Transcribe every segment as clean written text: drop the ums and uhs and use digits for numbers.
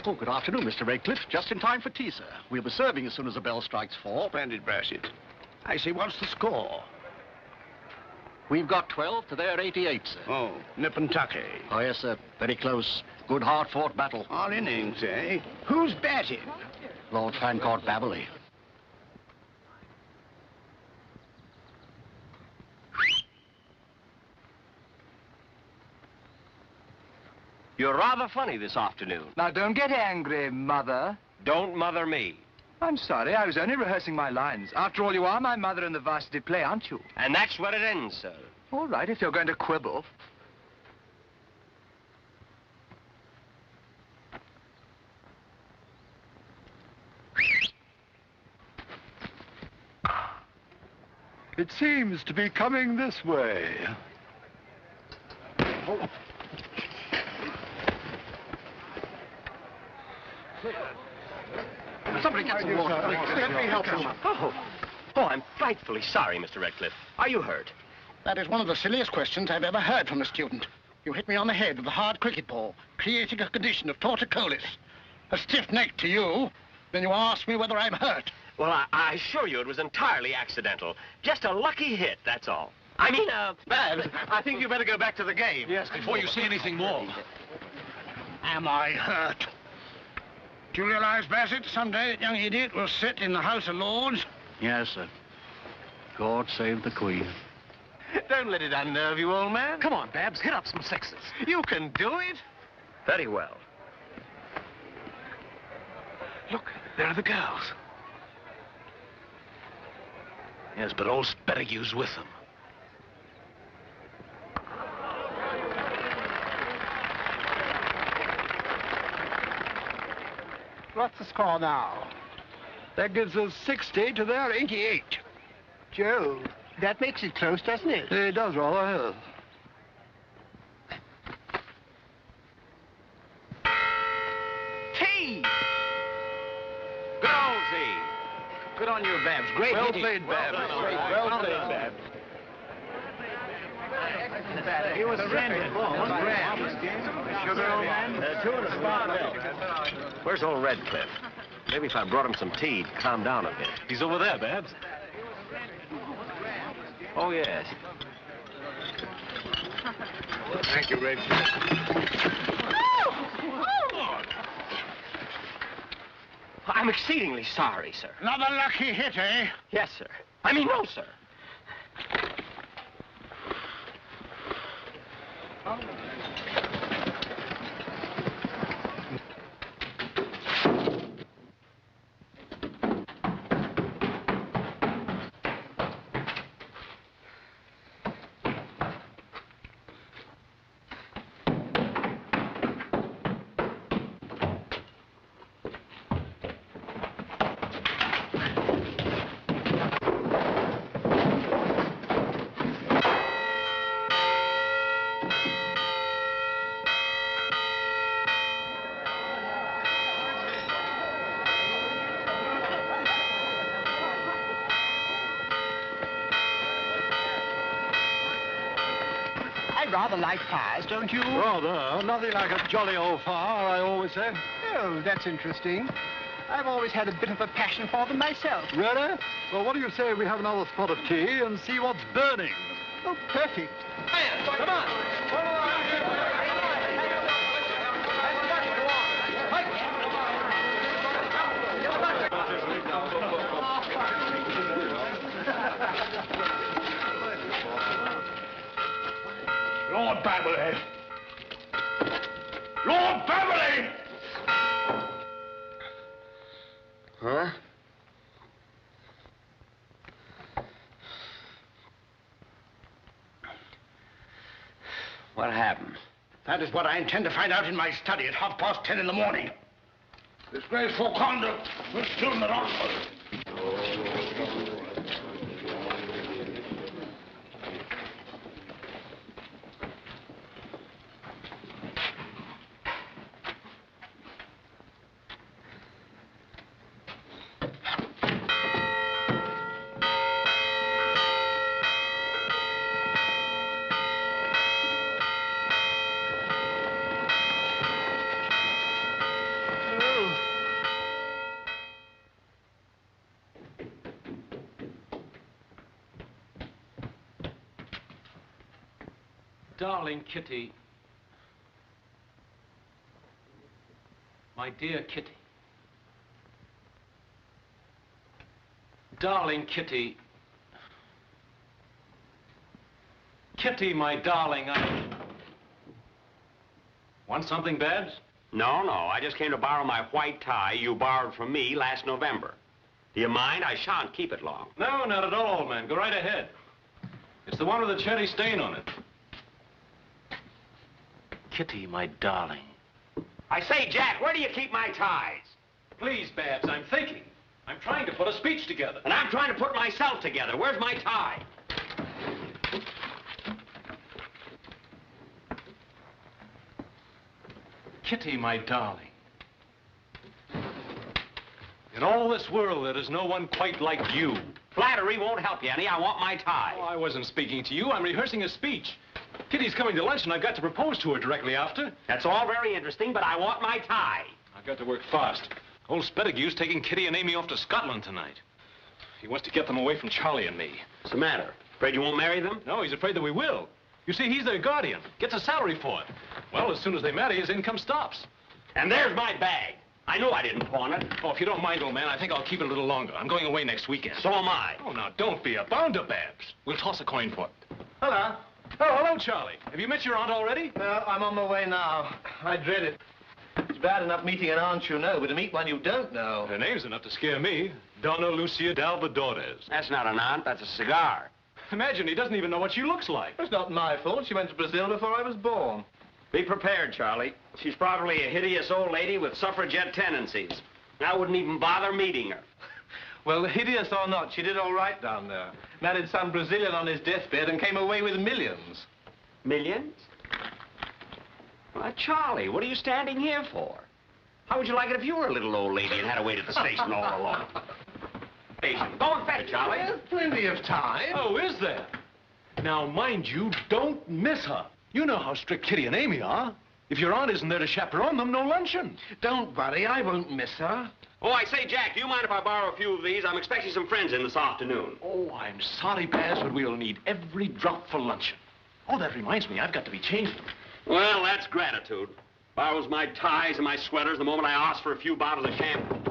Oh, good afternoon, Mr. Redcliff. Just in time for tea, sir. We'll be serving as soon as the bell strikes 4. Splendid, Bassett. I see, what's the score? We've got 12 to their 88, sir. Oh, nip and tucky. Oh, yes, sir. Very close. Good, hard-fought battle. All innings, eh? Who's batting? Lord Fancourt Babberly. You're rather funny this afternoon. Now, don't get angry, Mother. Don't mother me. I'm sorry, I was only rehearsing my lines. After all, you are my mother in the varsity play, aren't you? And that's where it ends, sir. All right, if you're going to quibble. It seems to be coming this way. Oh. Somebody get some water. Let me help you. Oh, I'm frightfully sorry, Mr. Redcliff. Are you hurt? That is one of the silliest questions I've ever heard from a student. You hit me on the head with a hard cricket ball, creating a condition of torticollis. A stiff neck to you, then you ask me whether I'm hurt. Well, I assure you it was entirely accidental. Just a lucky hit, that's all. I mean, Babbs, I think you better go back to the game. Yes, before you see anything more. Am I hurt? Do you realize, Bassett, someday that young idiot will sit in the House of Lords? Yes, sir. God save the Queen. Don't let it unnerve you, old man. Come on, Babbs, hit up some sixes. You can do it. very well. Look, there are the girls. Yes, but old Spettigue's with them. What's the score now? That gives us 60 to their 88. Joe, that makes it close, doesn't it? It does rather, yes. Tea! Good old tea. Good on you, Babbs. Great Well hitting. played, Babbs. Well played, Babbs. He was a friend. Sugar, old man? 2 and a spot milk. Where's old Redcliff? Maybe if I brought him some tea, he'd calm down a bit. He's over there, Babbs. Oh, yes. Thank you, Reg. I'm exceedingly sorry, sir. Another lucky hit, eh? Yes, sir. I mean, no, sir. Rather like fires, don't you? Rather. Nothing like a jolly old fire, I always say. Oh, that's interesting. I've always had a bit of a passion for them myself. Really? Well, what do you say we have another spot of tea and see what's burning? Oh, perfect. Come on. Lord Babberly! Lord Babberly! Huh? What happened? That is what I intend to find out in my study at 10:30 in the morning. Disgraceful conduct for a student at Oxford. Darling Kitty. My dear Kitty. Darling Kitty. Kitty, my darling, I... Want something, Babbs? No, no. I just came to borrow my white tie you borrowed from me last November. Do you mind? I shan't keep it long. No, not at all, old man. Go right ahead. It's the one with the cherry stain on it. Kitty, my darling. I say, Jack, where do you keep my ties? Please, Babbs, I'm thinking. I'm trying to put a speech together. And I'm trying to put myself together. Where's my tie? Kitty, my darling. In all this world, there is no one quite like you. Flattery won't help you any. I want my tie. Oh, I wasn't speaking to you. I'm rehearsing a speech. Kitty's coming to lunch, and I've got to propose to her directly after. That's all very interesting, but I want my tie. I've got to work fast. Old Spettigue's taking Kitty and Amy off to Scotland tonight. He wants to get them away from Charley and me. What's the matter? Afraid you won't marry them? No, he's afraid that we will. You see, he's their guardian. Gets a salary for it. Well, as soon as they marry, his income stops. And there's my bag. I know I didn't pawn it. Oh, if you don't mind, old man, I think I'll keep it a little longer. I'm going away next weekend. So am I. Oh, now, don't be a bounder, Babbs. We'll toss a coin for it. Hello. Oh, hello, Charley. Have you met your aunt already? No, I'm on my way now. I dread it. It's bad enough meeting an aunt you know, but to meet one you don't know. Her name's enough to scare me. Donna Lucia d'Alvadores. That's not an aunt, that's a cigar. Imagine he doesn't even know what she looks like. It's not my fault. She went to Brazil before I was born. Be prepared, Charlie. She's probably a hideous old lady with suffragette tendencies. I wouldn't even bother meeting her. Well, hideous or not, she did all right down there. Married some Brazilian on his deathbed and came away with millions. Millions? Well, Charlie, what are you standing here for? How would you like it if you were a little old lady and had to wait at the station all alone? Station. Go and fetch, Charlie. There's plenty of time. Oh, is there? Now, mind you, don't miss her. You know how strict Kitty and Amy are. If your aunt isn't there to chaperone them, no luncheon. Don't worry, I won't miss her. Oh, I say, Jack, do you mind if I borrow a few of these? I'm expecting some friends in this afternoon. Oh, I'm sorry, Babbs, but we'll need every drop for luncheon. Oh, that reminds me, I've got to be changing. Well, that's gratitude. Borrows my ties and my sweaters the moment I ask for a few bottles of champagne.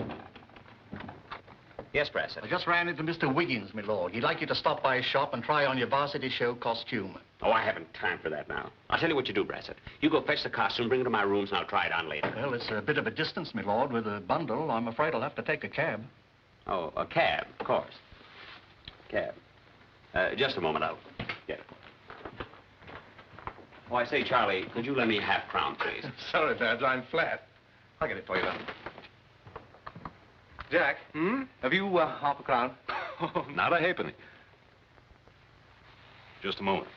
Yes, Brassett. I just ran into Mr. Wiggins, my lord. He'd like you to stop by his shop and try on your varsity show costume. Oh, I haven't time for that now. I'll tell you what you do, Brassett. You go fetch the costume, bring it to my rooms, and I'll try it on later. Well, it's a bit of a distance, my lord. With a bundle, I'm afraid I'll have to take a cab. Oh, a cab, of course. Cab. Just a moment, I'll get it. Oh, I say, Charlie, could you lend me a half-crown, please? Sorry, Babbs, I'm flat. I'll get it for you, then. Jack, have you half a crown? Oh, not a halfpenny. Just a moment.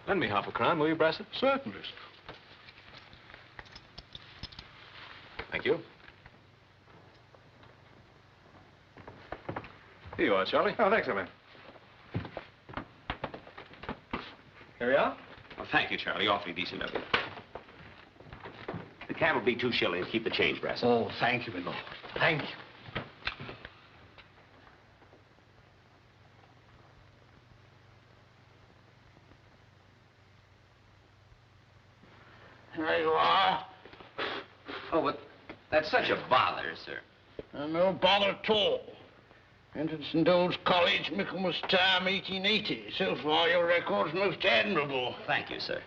Lend me half a crown, will you, Brassett? Certainly. Thank you. Here you are, Charlie. Oh, thanks, man. Here we are. Oh, thank you, Charlie. Awfully decent of you. The cab will be 2 shillings. Keep the change, Brassett. Oh, thank you, my lord. Thank you. There you are. Oh, but that's such a bother, sir. No bother at all. Entered St. Old's College, Michaelmas Term, 1880. So far, your record's most admirable. Thank you, sir.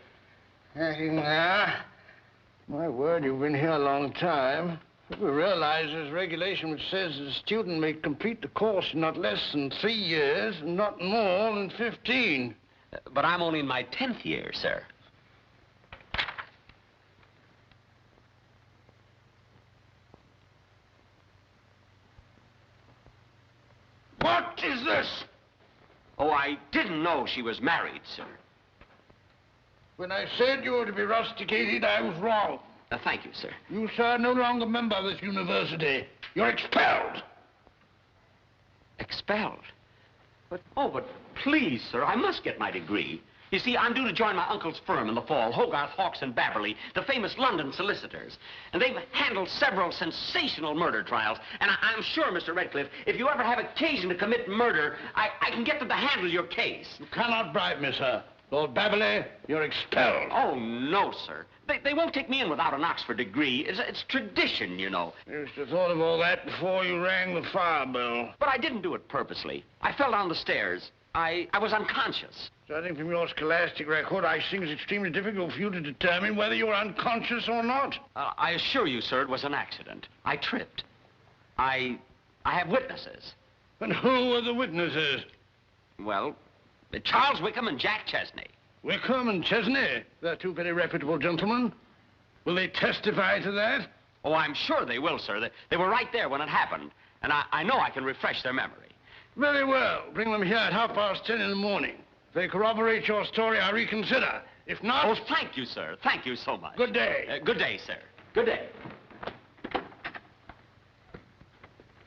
My word, you've been here a long time. We realize there's regulation which says the student may complete the course in not less than 3 years and not more than 15. But I'm only in my 10th year, sir. What is this? Oh, I didn't know she was married, sir. When I said you were to be rusticated, I was wrong. Thank you, sir. You, sir, are no longer a member of this university. You're expelled. Expelled? But please, sir, I must get my degree. You see, I'm due to join my uncle's firm in the fall, Hogarth, Hawkes, and Babberly, the famous London solicitors. And they've handled several sensational murder trials. And I'm sure, Mr. Redcliffe, if you ever have occasion to commit murder, I can get them to handle your case. You cannot bribe me, sir. Lord Babberly, you're expelled. Oh, no, sir. They won't take me in without an Oxford degree. It's tradition, you know. You should have thought of all that before you rang the fire bell. But I didn't do it purposely. I fell down the stairs. I was unconscious. Judging from your scholastic record, I think it's extremely difficult for you to determine whether you were unconscious or not. I assure you, sir, it was an accident. I tripped. I have witnesses. And who are the witnesses? Well, Charles Wyckham and Jack Chesney. Wyckham and Chesney? They're two very reputable gentlemen. Will they testify to that? Oh, I'm sure they will, sir. They were right there when it happened. And I know I can refresh their memory. Very well. Bring them here at 10:30 in the morning. If they corroborate your story, I reconsider. If not... Oh, thank you, sir. Thank you so much. Good day. Good day, sir. Good day.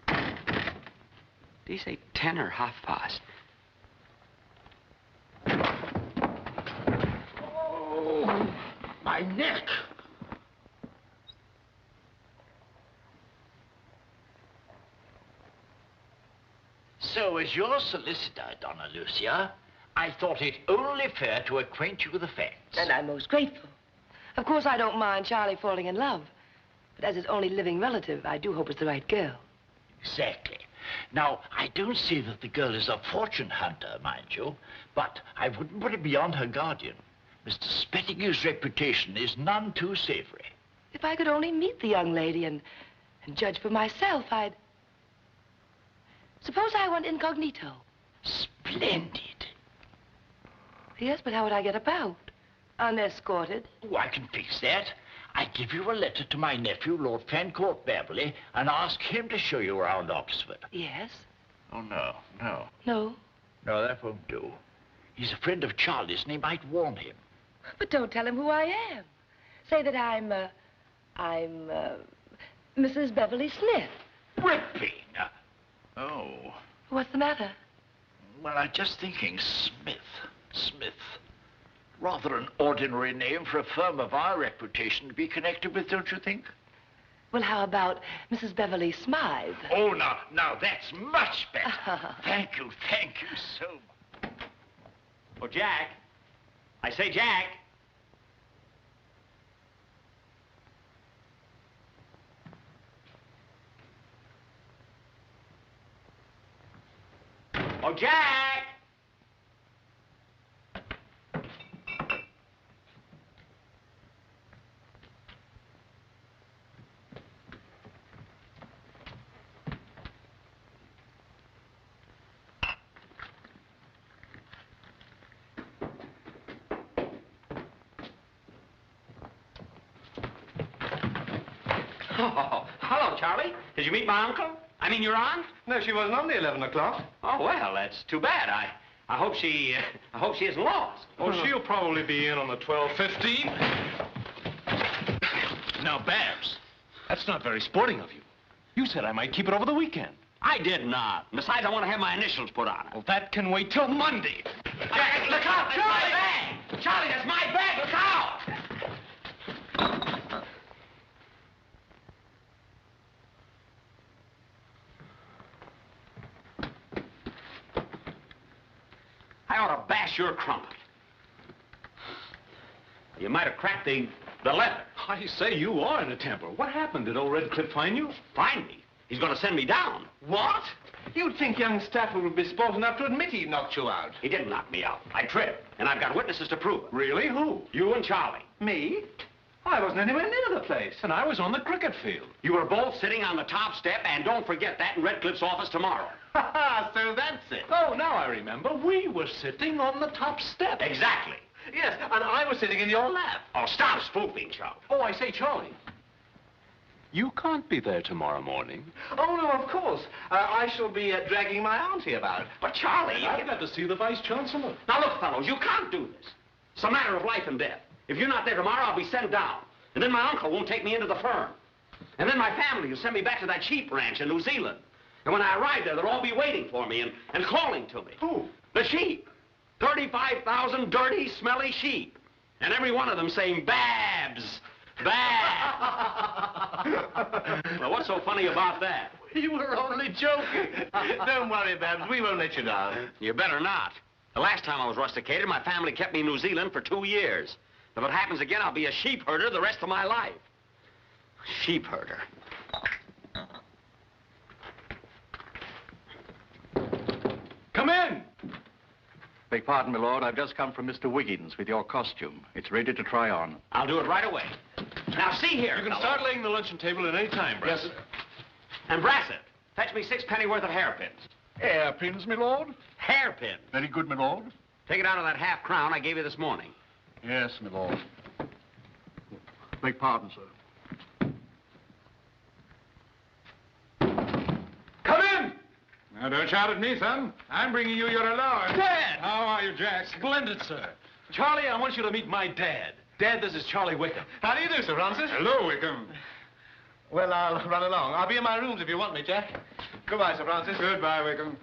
Did he say 10 or 10:30? Oh, my neck. So, as your solicitor, Donna Lucia, I thought it only fair to acquaint you with the facts. And I'm most grateful. Of course, I don't mind Charlie falling in love. But as his only living relative, I do hope it's the right girl. Exactly. Now, I don't say that the girl is a fortune hunter, mind you, but I wouldn't put it beyond her guardian. Mr. Spettigue's reputation is none too savory. If I could only meet the young lady and judge for myself, I'd... Suppose I went incognito. Splendid. Yes, but how would I get about? Unescorted? Oh, I can fix that. I give you a letter to my nephew, Lord Fancourt Babberly, and ask him to show you around Oxford. Yes. Oh, no. No? No, that won't do. He's a friend of Charlie's, and he might warn him. But don't tell him who I am. Say that I'm Mrs. Beverly Smith. Ripping! Oh. What's the matter? Well, I'm just thinking Smith. Rather an ordinary name for a firm of our reputation to be connected with, don't you think? Well, how about Mrs. Beverly Smythe? Oh, now, that's much better. Thank you so much. Oh, Jack. I say, Jack. Oh, Jack! Oh, hello, Charlie. Did you meet my uncle? I mean, your aunt? No, she wasn't on the 11 o'clock. Oh, well, that's too bad. I hope she isn't lost. Oh, she'll probably be in on the 12:15. Now, Babbs, that's not very sporting of you. You said I might keep it over the weekend. I did not. Besides, I want to have my initials put on it. Well, that can wait till Monday. Jack, look out! That's my bag! Charlie, that's my bag! Look out! I ought to bash your crumpet. You might have cracked the leather. I say, you are in a temper. What happened? Did old Redcliff find you? Find me? He's going to send me down. What? You'd think young Stafford would be sport enough to admit he knocked you out. He didn't knock me out. I tripped, and I've got witnesses to prove it. Really? Who? You and Charlie. Me? I wasn't anywhere near the place. And I was on the cricket field. You were both sitting on the top step, and don't forget that in Redcliffe's office tomorrow. Ha ha, so that's it. Oh, now I remember. We were sitting on the top step. Exactly. Yes, and I was sitting in your lap. Oh, stop spoofing, Charlie. Oh, I say, Charlie. You can't be there tomorrow morning. Oh, no, of course. I shall be dragging my auntie about. But, Charlie... I've got to see the Vice-Chancellor. Now, look, fellows, you can't do this. It's a matter of life and death. If you're not there tomorrow, I'll be sent down. And then my uncle won't take me into the firm. And then my family will send me back to that sheep ranch in New Zealand. And when I arrive there, they'll all be waiting for me and calling to me. Who? The sheep. 35,000 dirty, smelly sheep. And every one of them saying, Babbs, Babbs. Well, what's so funny about that? You were only joking. Don't worry, Babbs. We won't let you down. You better not. The last time I was rusticated, my family kept me in New Zealand for 2 years. If it happens again, I'll be a sheep herder the rest of my life. Sheep herder. Come in! Beg pardon, my lord. I've just come from Mr. Wiggins with your costume. It's ready to try on. I'll do it right away. Now, see here. You can start laying the luncheon table at any time, Brass. Yes, and Brassett, fetch me 6 penny worth of hairpins. Hairpins, my lord? Hairpins. Very good, my lord. Take it out of that half-crown I gave you this morning. Yes, my lord. Beg pardon, sir. Come in! Now, don't shout at me, son. I'm bringing you your allowance. Dad! How are you, Jack? Splendid, sir. Charlie, I want you to meet my dad. Dad, this is Charley Wyckham. How do you do, Sir Francis? Hello, Wickham. Well, I'll run along. I'll be in my rooms if you want me, Jack. Goodbye, Sir Francis. Goodbye, Wickham.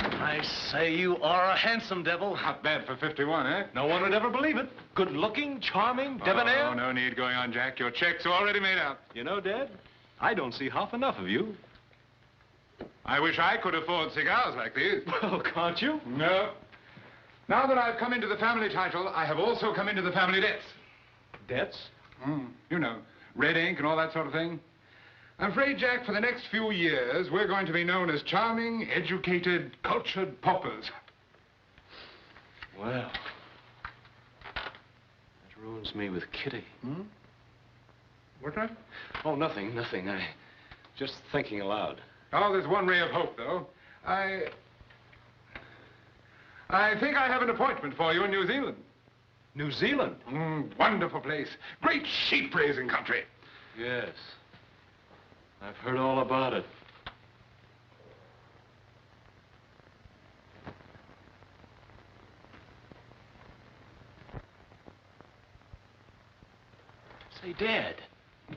I say, you are a handsome devil. Not bad for 51, eh? No one would ever believe it. Good-looking, charming, debonair. Oh, no need going on, Jack. Your check's already made out. You know, Dad, I don't see half enough of you. I wish I could afford cigars like these. Well, can't you? No. Now that I've come into the family title, I have also come into the family debts. Debts? You know, red ink and all that sort of thing. I'm afraid, Jack, for the next few years, we're going to be known as charming, educated, cultured paupers. Well, that ruins me with Kitty. What's that? Oh, nothing. I just thinking aloud. Oh, there's one ray of hope, though. I think I have an appointment for you in New Zealand. New Zealand? Wonderful place. Great sheep-raising country. Yes. I've heard all about it. Say, Dad,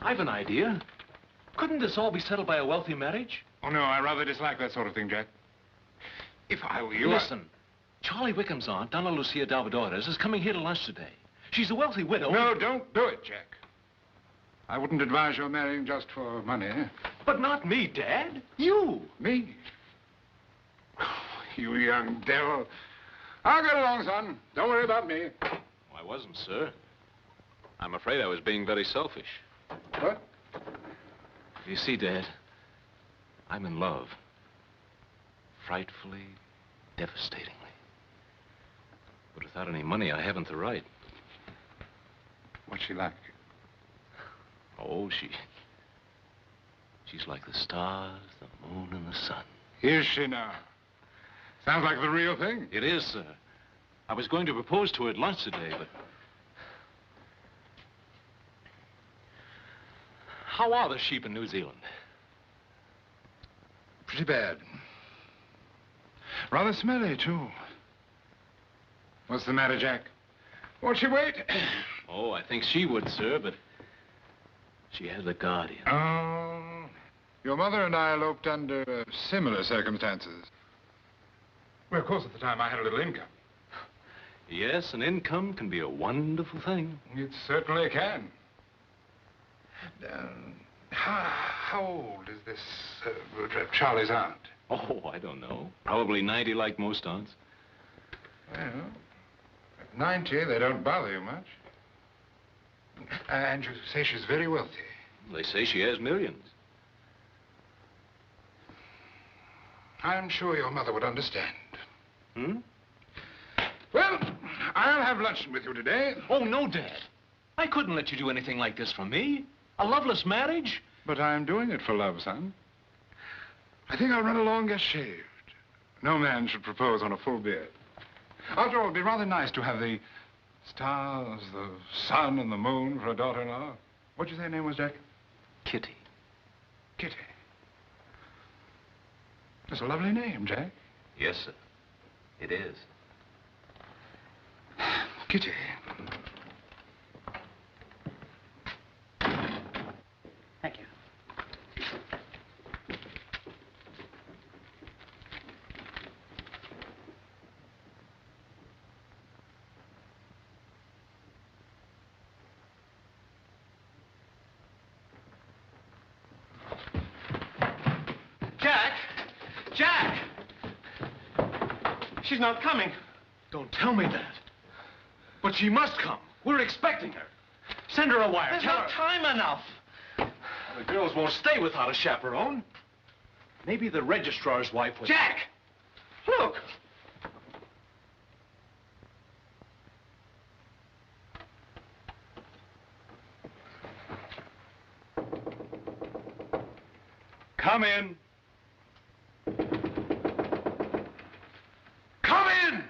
I've an idea. Couldn't this all be settled by a wealthy marriage? Oh, no, I rather dislike that sort of thing, Jack. If I were you... Listen, Charley Wyckham's aunt, Donna Lucia Dalvadores, is coming here to lunch today. She's a wealthy widow. No, don't do it, Jack. I wouldn't advise your marrying just for money. But not me, Dad. You. Me? Oh, you young devil. I'll get along, son. Don't worry about me. Oh, I wasn't, sir. I'm afraid I was being very selfish. What? You see, Dad, I'm in love. Frightfully, devastatingly. But without any money, I haven't the right. What's she like? Oh, she's like the stars, the moon, and the sun. Is she now? Sounds like the real thing. It is, sir. I was going to propose to her at lunch today, but... How are the sheep in New Zealand? Pretty bad. Rather smelly, too. What's the matter, Jack? Won't she wait? Oh, I think she would, sir, but she has a guardian. Oh, your mother and I eloped under similar circumstances. Well, of course, at the time, I had a little income. Yes, an income can be a wonderful thing. It certainly can. How old is this Charlie's aunt? Oh, I don't know. Probably 90 like most aunts. Well, at 90, they don't bother you much. And you say she's very wealthy. They say she has millions. I'm sure your mother would understand. Well, I'll have luncheon with you today. Oh, no, Dad. I couldn't let you do anything like this for me. A loveless marriage? But I'm doing it for love, son. I think I'll run along get shaved. No man should propose on a full beard. After all, it'd be rather nice to have the stars, the sun, and the moon for a daughter-in-law. What'd you say her name was, Jack? Kitty. Kitty. That's a lovely name, Jack. Yes, sir. It is. Kitty. Thank you. She's not coming. Don't tell me that. But she must come. We're expecting her. Send her a wire. There's Tell not her. time enough. The girls won't stay without a chaperone. Maybe the registrar's wife was... Jack! Look! Come in. Come in!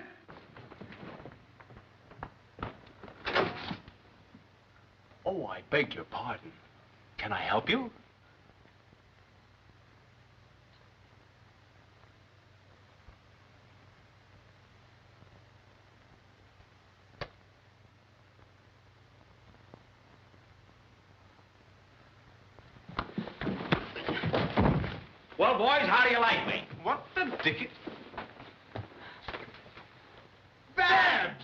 Oh, I beg your pardon. Can I help you? Well, boys, how do you like me? What the dickens? Babbs!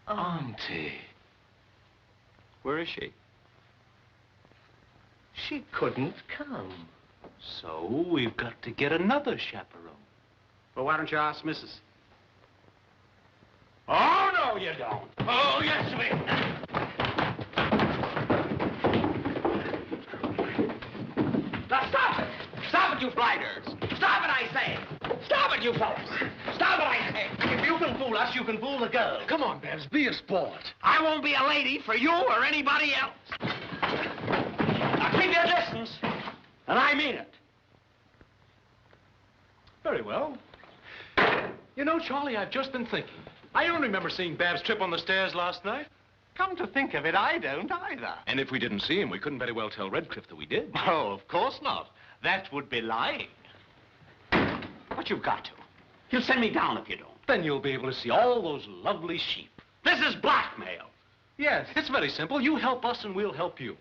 Auntie. Where is she? She couldn't come. So we've got to get another chaperone. Well, why don't you ask Mrs. Oh, no, you don't. Oh, yes, we. Now, stop it! Stop it, you blighters! Stop it, I say! Stop it, you fellas! Stop it, I say! If you can fool us, you can fool the girls. Come on, Babbs, be a sport. I won't be a lady for you or anybody else. Now, keep your distance, and I mean it. Very well. You know, Charlie, I've just been thinking. I don't remember seeing Babbs trip on the stairs last night. Come to think of it, I don't either. And if we didn't see him, we couldn't very well tell Redcliff that we did. Oh, of course not. That would be lying. But you've got to. He'll send me down if you don't. Then you'll be able to see all those lovely sheep. This is blackmail. Yes, it's very simple. You help us and we'll help you.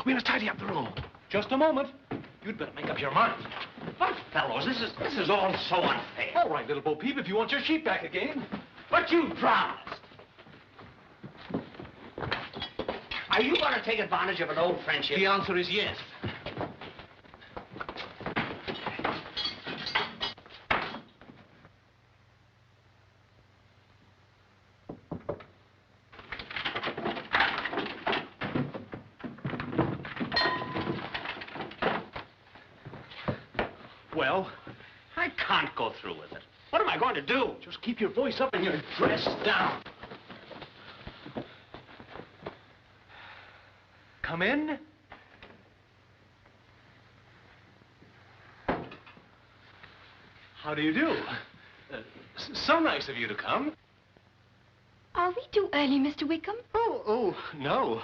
We must tidy up the room. Just a moment. You'd better make up your mind. But, fellows, this is all so unfair. All right, little Bo Peep, if you want your sheep back again. But you promised. Are you going to take advantage of an old friendship? The answer is yes. Well, I can't go through with it. What am I going to do? just keep your voice up and your dress down. Come in. How do you do? So nice of you to come. Are we too early, Mr. Wickham? Oh, no.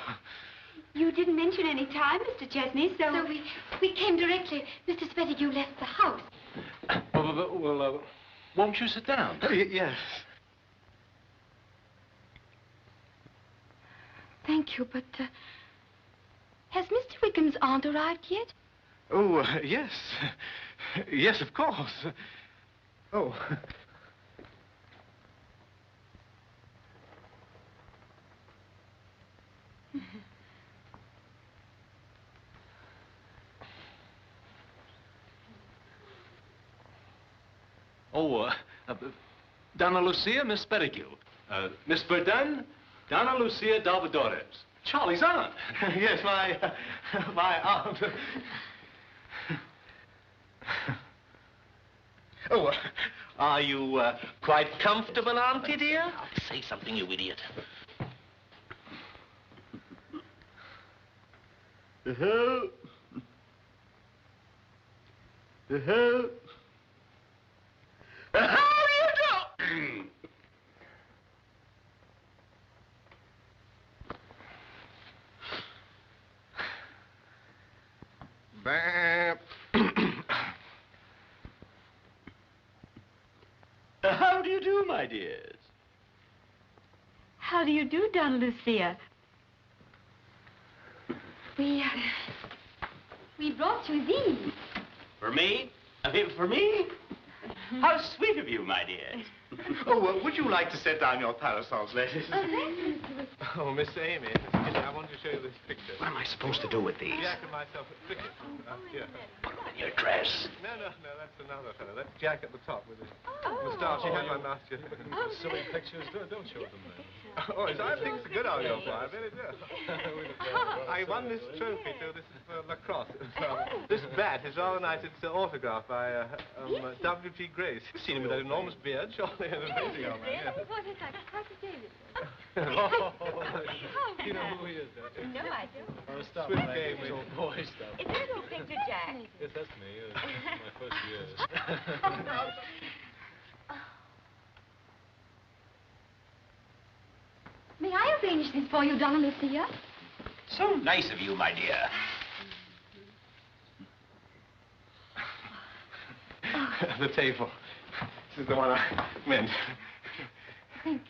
You didn't mention any time, Mr. Chesney, so we came directly. Mr. Spettigue left the house. Well, won't you sit down? Yes. Thank you, but has Mr. Wickham's aunt arrived yet? Oh, yes. Yes, of course. Oh. Donna Lucia, Miss Spettigue. Miss Verdun, Donna Lucia Dalvadores. Charlie's aunt. Yes, my aunt. Oh, are you quite comfortable, Auntie, dear? Say something, you idiot. How you do? How do you do, my dears? How do you do, Donna Lucia? We brought you these. For me? For me? How sweet of you, my dear. Oh, would you like to set down your parasols, ladies? Oh, thank you, Mr. Wickman. Oh, Miss Amy, I want to show you this picture. What am I supposed to do with these? Jack and myself at cricket. Here. Put them in your dress. No, that's another fellow. That's Jack at the top with his moustache. He had my mouth shut. Silly pictures. Don't show them then. Oh, his eye thinks good of you, boy. I really do. I won this trophy, too. This is for lacrosse. This bat is rather nice. It's autographed by W.P. Grace. You've seen him with that enormous beard, surely. An amazing old man. What is that? Private David. You know who he is, don't you? No, I don't. Oh, stop Swift playing game, with old boy stuff. Is that your picture, Jack? Yes, that's me. My first years. May I arrange this for you, Donna Lucia? So nice of you, my dear. The table. This is the one I meant. Thank you.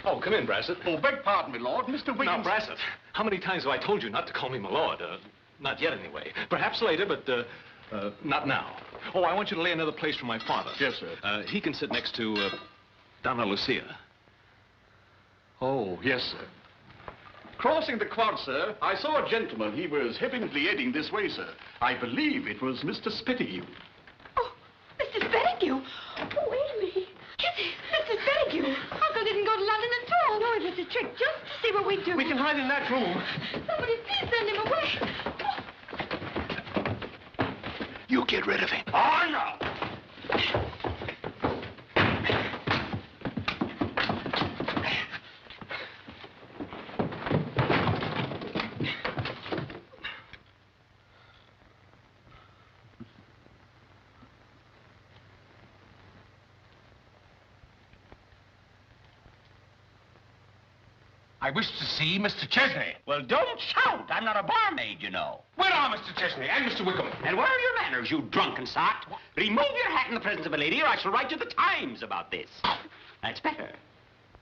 Oh, come in, Brassett. Oh, beg pardon, my lord. Mr. Wiggins... Now, Brassett, how many times have I told you not to call me my lord? Not yet, anyway. Perhaps later, but not now. Oh, I want you to lay another place for my father. Yes, sir. He can sit next to Donna Lucia. Oh, yes, sir. Crossing the quad, sir, I saw a gentleman. He was evidently heading this way, sir. I believe it was Mr. Spettigue. Oh, Mr. Spettigue? Oh, wait a minute. Kitty, Mr. Spettigue. Uncle didn't go to London at all. No, it was a trick just to see what we do. We can hide in that room. Somebody please send him away. You get rid of him. Oh, no! I wish to see Mr. Chesney. Well, don't shout. I'm not a barmaid, you know. Where are Mr. Chesney and Mr. Wickham? And where are your manners, you drunken sot? Remove your hat in the presence of a lady, or I shall write to the Times about this. That's better.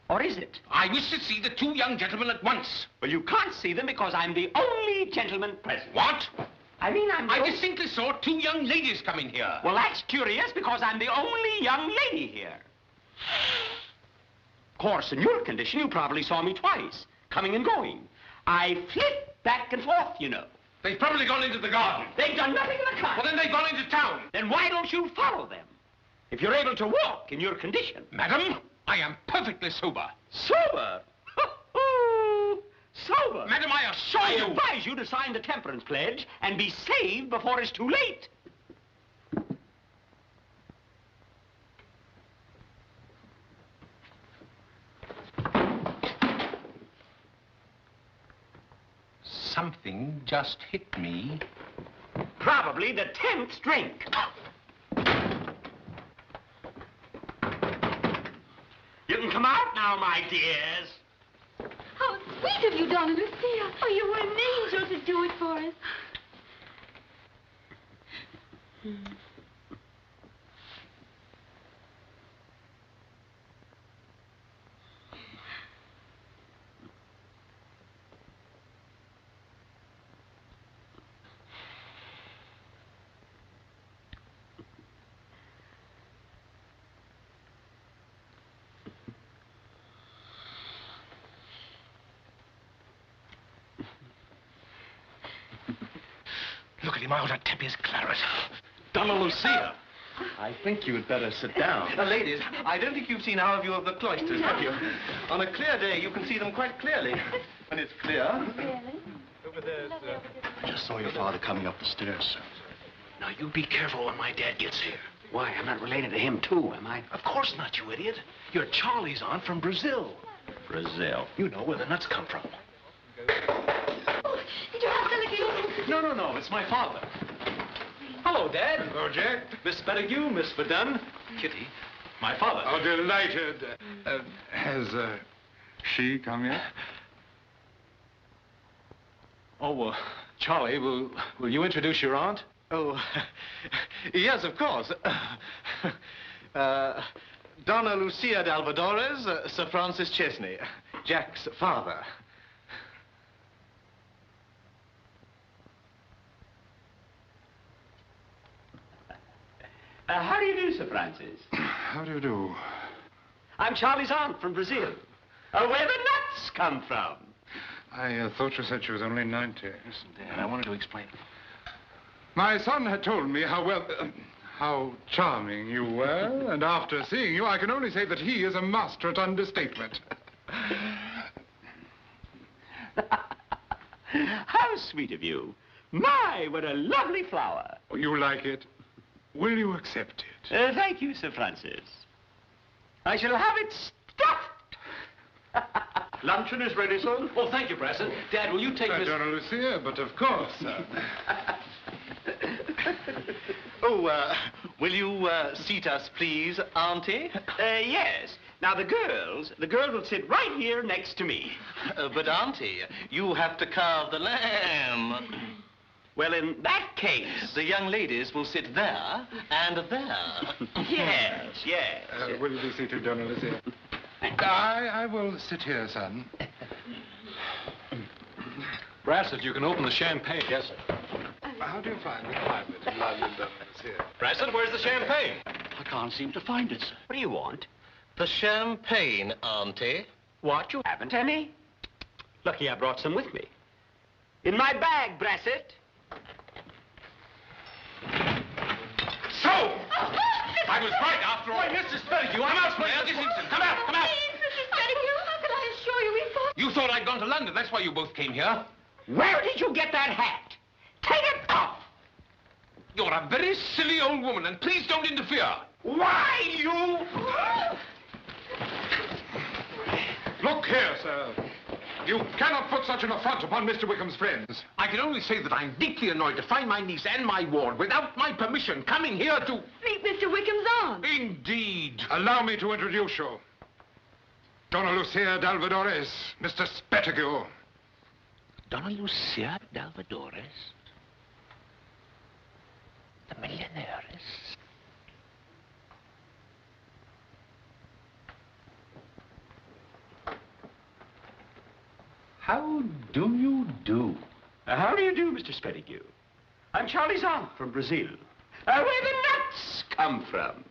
Or is it? I wish to see the two young gentlemen at once. Well, you can't see them because I'm the only gentleman present. What? I mean, I distinctly saw two young ladies coming here. Well, that's curious because I'm the only young lady here. Of course, in your condition, you probably saw me twice, coming and going. I flit back and forth, you know. They've probably gone into the garden. They've done nothing of the kind. Well, then they've gone into town. Then why don't you follow them? If you're able to walk in your condition. Madam, I am perfectly sober. Sober? Sober? Madam, I assure I you... advise you to sign the temperance pledge and be saved before it's too late. Something just hit me. Probably the 10th drink. You can come out now, my dears. How sweet of you, Donna Lucia. Oh, you were an angel to do it for us. Look at him out to tip his claret. Donna Lucia. I think you had better sit down. Ladies, I don't think you've seen our view of the cloisters, have you? On a clear day, you can see them quite clearly. When it's clear. Really? Over there, sir. I just saw your father coming up the stairs, sir. Now, you be careful when my dad gets here. Why, I'm not related to him, too, am I? Of course not, you idiot. You're Charlie's aunt from Brazil. Brazil. You know where the nuts come from. Oh, did you have delicate... No, it's my father. Hello, Dad. Hello, Jack. Miss Spettigue, Miss Verdun, Kitty, my father. Oh, delighted. Has she come yet? Oh, Charlie, will you introduce your aunt? Oh, yes, of course. Donna Lucia d'Alvadores, Sir Francis Chesney, Jack's father. How do you do, Sir Francis? How do you do? I'm Charlie's aunt from Brazil. Where the nuts come from. I thought you said she was only 90. Listen, Dad, I wanted to explain. My son had told me how charming you were, and after seeing you, I can only say that he is a master at understatement. How sweet of you. My, what a lovely flower. You like it? Will you accept it? Thank you, Sir Francis. I shall have it stuffed. Luncheon is ready, sir. Oh, thank you, Preston. Dad, will you take Miss... Donna Lucia, but of course, sir. Oh, will you seat us, please, Auntie? Yes. Now, the girl will sit right here next to me. But, Auntie, you have to carve the lamb. Well, in that case... The young ladies will sit there and there. Yes. Will you be seated, Donna Lucia? I will sit here, son. Brassett, you can open the champagne. Yes, sir. How do you find the climate in London, Donna Lucia? Brassett, where's the champagne? I can't seem to find it, sir. What do you want? The champagne, Auntie. What, you haven't any? Lucky I brought some with me. In my bag, Brassett. So! I was right after all. Why, Mr. Spettigue, I'm out for Come out, come out! Please, Mrs. Pettigrew, how can I assure you we thought... You thought I'd gone to London. That's why you both came here. Where did you get that hat? Take it off! You're a very silly old woman, and please don't interfere. Why, you... Look here, sir. You cannot put such an affront upon Mr. Wickham's friends. I can only say that I'm deeply annoyed to find my niece and my ward, without my permission, coming here to... Meet Mr. Wickham's aunt. Indeed. Allow me to introduce you. Donna Lucia d'Alvadores, Mr. Spettigue. Donna Lucia d'Alvadores? The millionaires? How do you do? How do you do, Mr. Spettigue? I'm Charlie's aunt from Brazil. Where the nuts come from.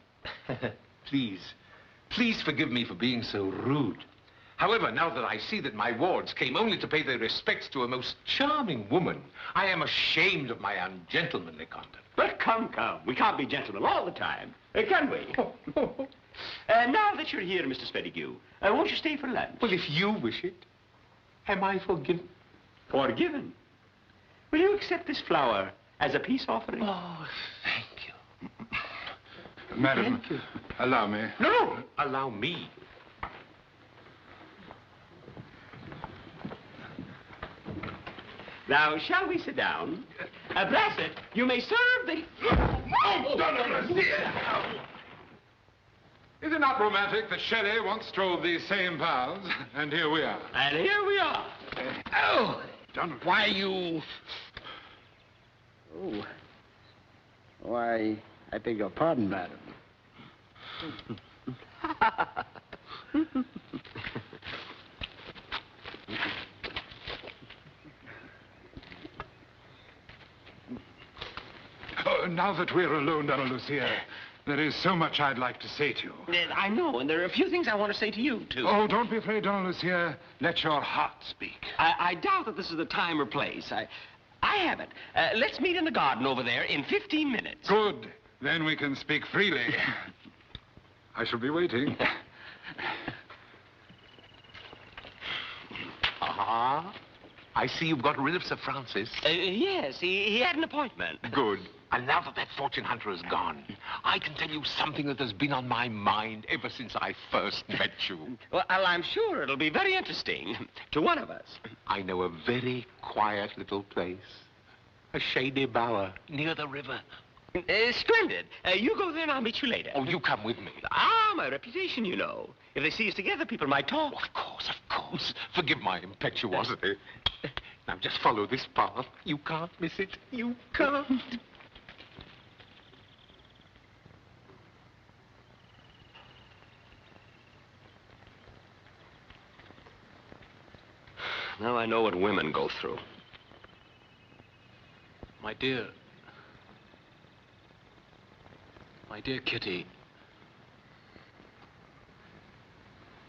Please forgive me for being so rude. However, now that I see that my wards came only to pay their respects to a most charming woman, I am ashamed of my ungentlemanly conduct. But come. We can't be gentlemen all the time, can we? Now that you're here, Mr. Spettigue, won't you stay for lunch? Well, if you wish it. Am I forgiven? Forgiven? Will you accept this flower as a peace offering? Oh, thank you. Madam, Thank you. allow me. No, allow me. Now, shall we sit down? Brassett, you may serve the... Oh, Donna Lucia! Is it not romantic that Shelley once trod these same paths, and here we are? And here we are. Oh, why you... Oh. Why, I beg your pardon, madam. Oh, now that we're alone, Donna Lucia, there is so much I'd like to say to you. I know, and there are a few things I want to say to you, too. Oh, don't be afraid, Donna Lucia. Let your heart speak. I doubt that this is the time or place. I haven't. Let's meet in the garden over there in 15 minutes. Good. Then we can speak freely. I shall be waiting. Ah, I see you've got rid of Sir Francis. Yes, he had an appointment. Good. And now that that fortune hunter is gone, I can tell you something that has been on my mind ever since I first met you. Well, I'm sure it'll be very interesting to one of us. I know a very quiet little place. A shady bower near the river. Splendid. You go there and I'll meet you later. Oh, you come with me. Ah, my reputation, you know. If they see us together, people might talk. Of course, of course. propose. Forgive my impetuosity. Now, just follow this path. You can't miss it. You can't. Now I know what women go through. My dear Kitty,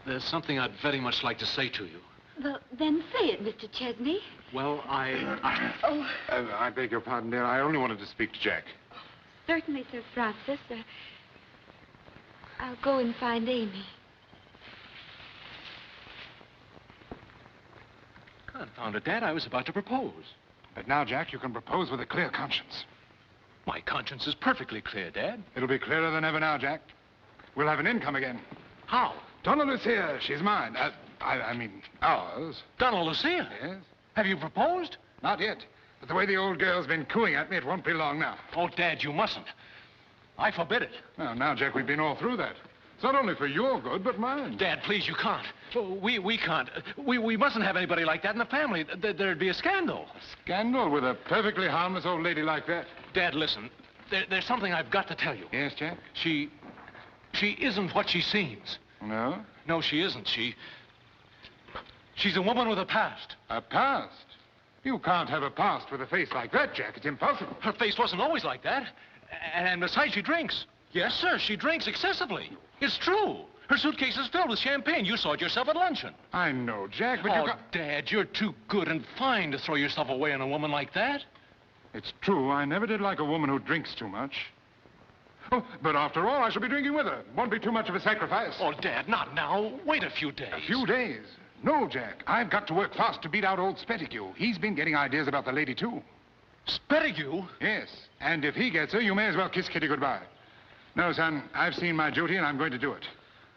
there's something I'd very much like to say to you. Well, then say it, Mr. Chesney. Well, Oh, I beg your pardon, dear. I only wanted to speak to Jack. certainly, Sir Francis. I'll go and find Amy. Confound it, Dad, I was about to propose. But now, Jack, you can propose with a clear conscience. My conscience is perfectly clear, Dad. It'll be clearer than ever now, Jack. We'll have an income again. How? Donna Lucia, she's mine. I mean, ours. Donna Lucia? Yes. Have you proposed? Not yet. But the way the old girl's been cooing at me, it won't be long now. Oh, Dad, you mustn't. I forbid it. Well, now, Jack, we've been all through that. It's not only for your good, but mine. Dad, please, you can't. We can't. We mustn't have anybody like that in the family. There'd be a scandal. A scandal with a perfectly harmless old lady like that? Dad, listen. There's something I've got to tell you. Yes, Jack? She isn't what she seems. No? No, she isn't. She's a woman with a past. A past? You can't have a past with a face like that, Jack. It's impossible. Her face wasn't always like that. And besides, she drinks. Yes, sir, she drinks excessively. It's true. Her suitcase is filled with champagne. You saw it yourself at luncheon. I know, Jack, but Oh, Dad, you're too good and fine to throw yourself away on a woman like that. It's true. I never did like a woman who drinks too much. Oh, but after all, I shall be drinking with her. Won't be too much of a sacrifice. Oh, Dad, not now. Wait a few days. A few days? No, Jack. I've got to work fast to beat out old Spettigue. He's been getting ideas about the lady, too. Spettigue? Yes. And if he gets her, you may as well kiss Kitty goodbye. No, son, I've seen my duty, and I'm going to do it.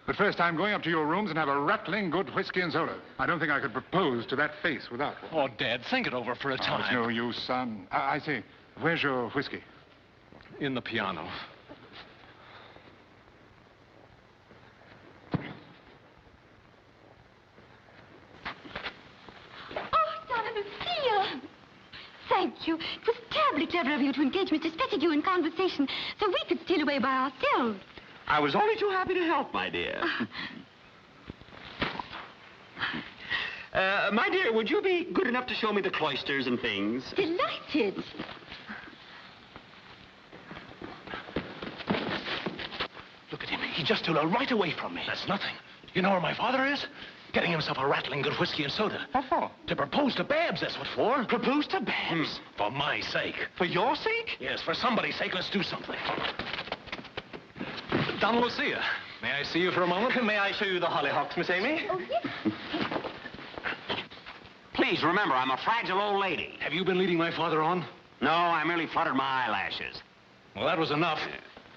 But first, I'm going up to your rooms and have a rattling good whiskey and soda. I don't think I could propose to that face without one. Oh, Dad, think it over for a time. It's no use, son. I say, where's your whiskey? In the piano. Thank you. It was terribly clever of you to engage Mr. Spettigue in conversation so we could steal away by ourselves. I was only too happy to help, my dear. My dear, would you be good enough to show me the cloisters and things? Delighted. Look at him. He just stole her right away from me. That's nothing. You know where my father is? Getting himself a rattling good whiskey and soda. What for? To propose to Babbs, that's what for. Propose to Babbs? For my sake. For your sake? Yes, for somebody's sake, let's do something. Donna Lucia, may I see you for a moment? May I show you the hollyhocks, Miss Amy? Oh, yes. Please, remember, I'm a fragile old lady. Have you been leading my father on? No, I merely fluttered my eyelashes. Well, that was enough.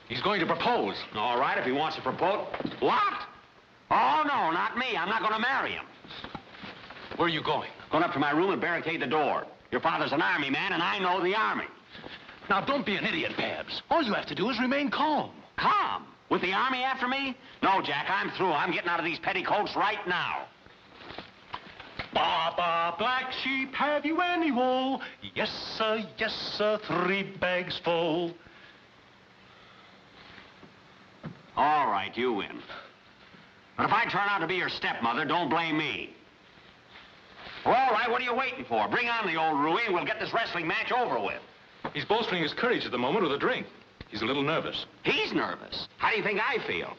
He's going to propose. All right, if he wants to propose. What? Oh, no, not me. I'm not going to marry him. Where are you going? Going up to my room and barricade the door. Your father's an army man, and I know the army. Now, don't be an idiot, Babbs. All you have to do is remain calm. Calm? With the army after me? No, Jack, I'm through. I'm getting out of these petticoats right now. Baba, black sheep, have you any wool? Yes, sir, 3 bags full. All right, you win. But if I turn out to be your stepmother, don't blame me. Well, all right, what are you waiting for? Bring on the old Rui, and we'll get this wrestling match over with. He's bolstering his courage at the moment with a drink. He's a little nervous. He's nervous. How do you think I feel?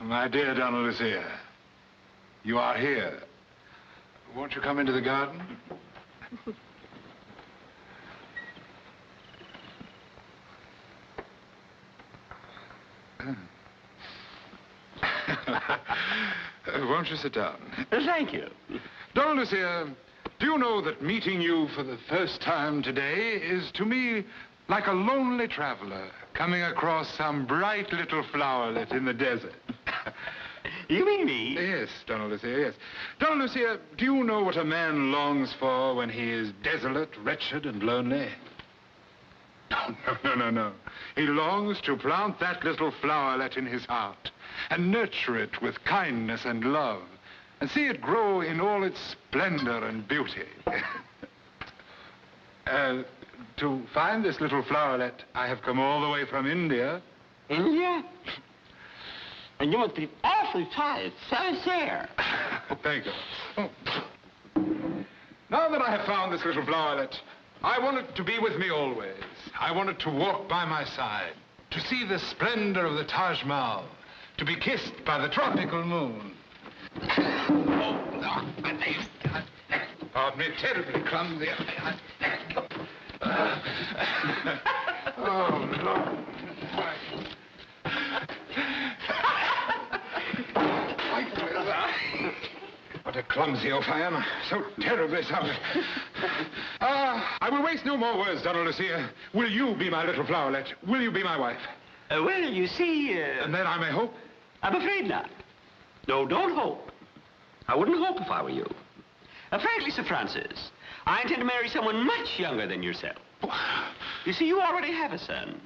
My dear Donna Lucia, you are here. Won't you come into the garden? Won't you sit down? Thank you. Donna Lucia, do you know that meeting you for the first time today is, to me, like a lonely traveler coming across some bright little flowerlet in the desert. You mean me? Yes, Donna Lucia, yes. Donna Lucia, do you know what a man longs for when he is desolate, wretched, and lonely? No. He longs to plant that little flowerlet in his heart and nurture it with kindness and love and see it grow in all its splendor and beauty. To find this little flowerlet, I have come all the way from India. India? And you must be awfully tired, so there. Thank you. Oh. Now that I have found this little flowerlet, I want it to be with me always. I want it to walk by my side, to see the splendor of the Taj Mahal, to be kissed by the tropical moon. Pardon me, terribly clumsy. Oh, Lord. What a clumsy oaf I am. So terribly sorry. I will waste no more words, Donna Lucia. Will you be my little flowerlet? Will you be my wife? Well, you see... And then I may hope? I'm afraid not. No, don't hope. I wouldn't hope if I were you. Frankly, Sir Francis, I intend to marry someone much younger than yourself. You see, you already have a son.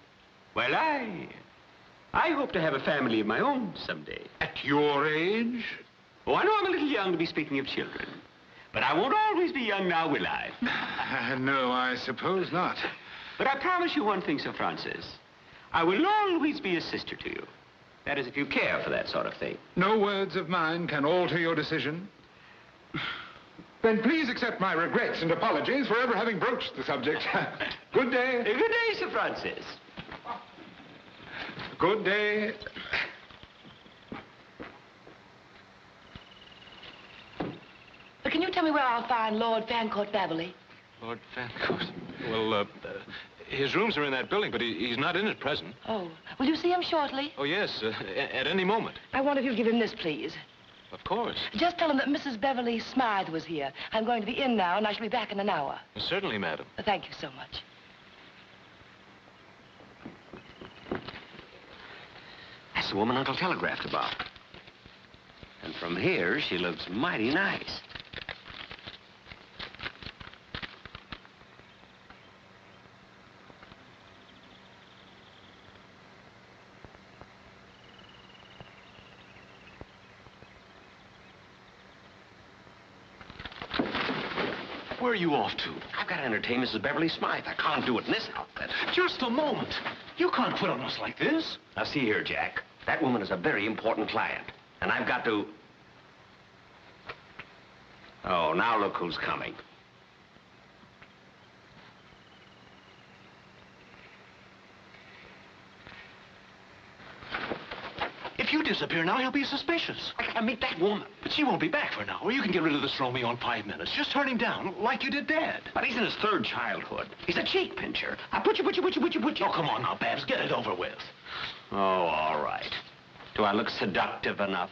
Well, I hope to have a family of my own someday. At your age? Oh, I know I'm a little young to be speaking of children. But I won't always be young now, will I? No, I suppose not. But I promise you one thing, Sir Francis. I will always be a sister to you. That is, if you care for that sort of thing. No words of mine can alter your decision. Then please accept my regrets and apologies for ever having broached the subject. Good day. Good day, Sir Francis. Good day. Can you tell me where I'll find Lord Fancourt Babberly? Lord Fancourt? Well, his rooms are in that building, but he's not in at present. Oh, will you see him shortly? Oh, yes, at any moment. I wonder if you'll give him this, please. Of course. Just tell him that Mrs. Beverly Smythe was here. I'm going to the inn now, and I shall be back in an hour. Certainly, madam. Thank you so much. That's the woman Uncle telegraphed about. And from here, she looks mighty nice. Where are you off to? I've got to entertain Mrs. Beverly Smythe. I can't do it in this outfit. Just a moment. You can't quit on us like this. Now, see here, Jack. That woman is a very important client. And I've got to... Oh, now look who's coming. If you disappear now, he'll be suspicious. I gotta meet that woman. But she won't be back for an hour. You can get rid of this Romeo in 5 minutes. Just turn him down, like you did Dad. But he's in his third childhood. He's a cheek pincher. I put you. Oh, come on now, Babbs. Get it over with. Oh, all right. Do I look seductive enough?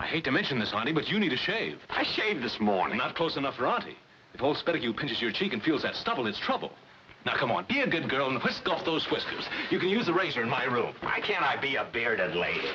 I hate to mention this, Auntie, but you need a shave. I shaved this morning. Not close enough for Auntie. If old Spettigue pinches your cheek and feels that stubble, it's trouble. Now, come on, be a good girl and whisk off those whiskers. You can use the razor in my room. Why can't I be a bearded lady?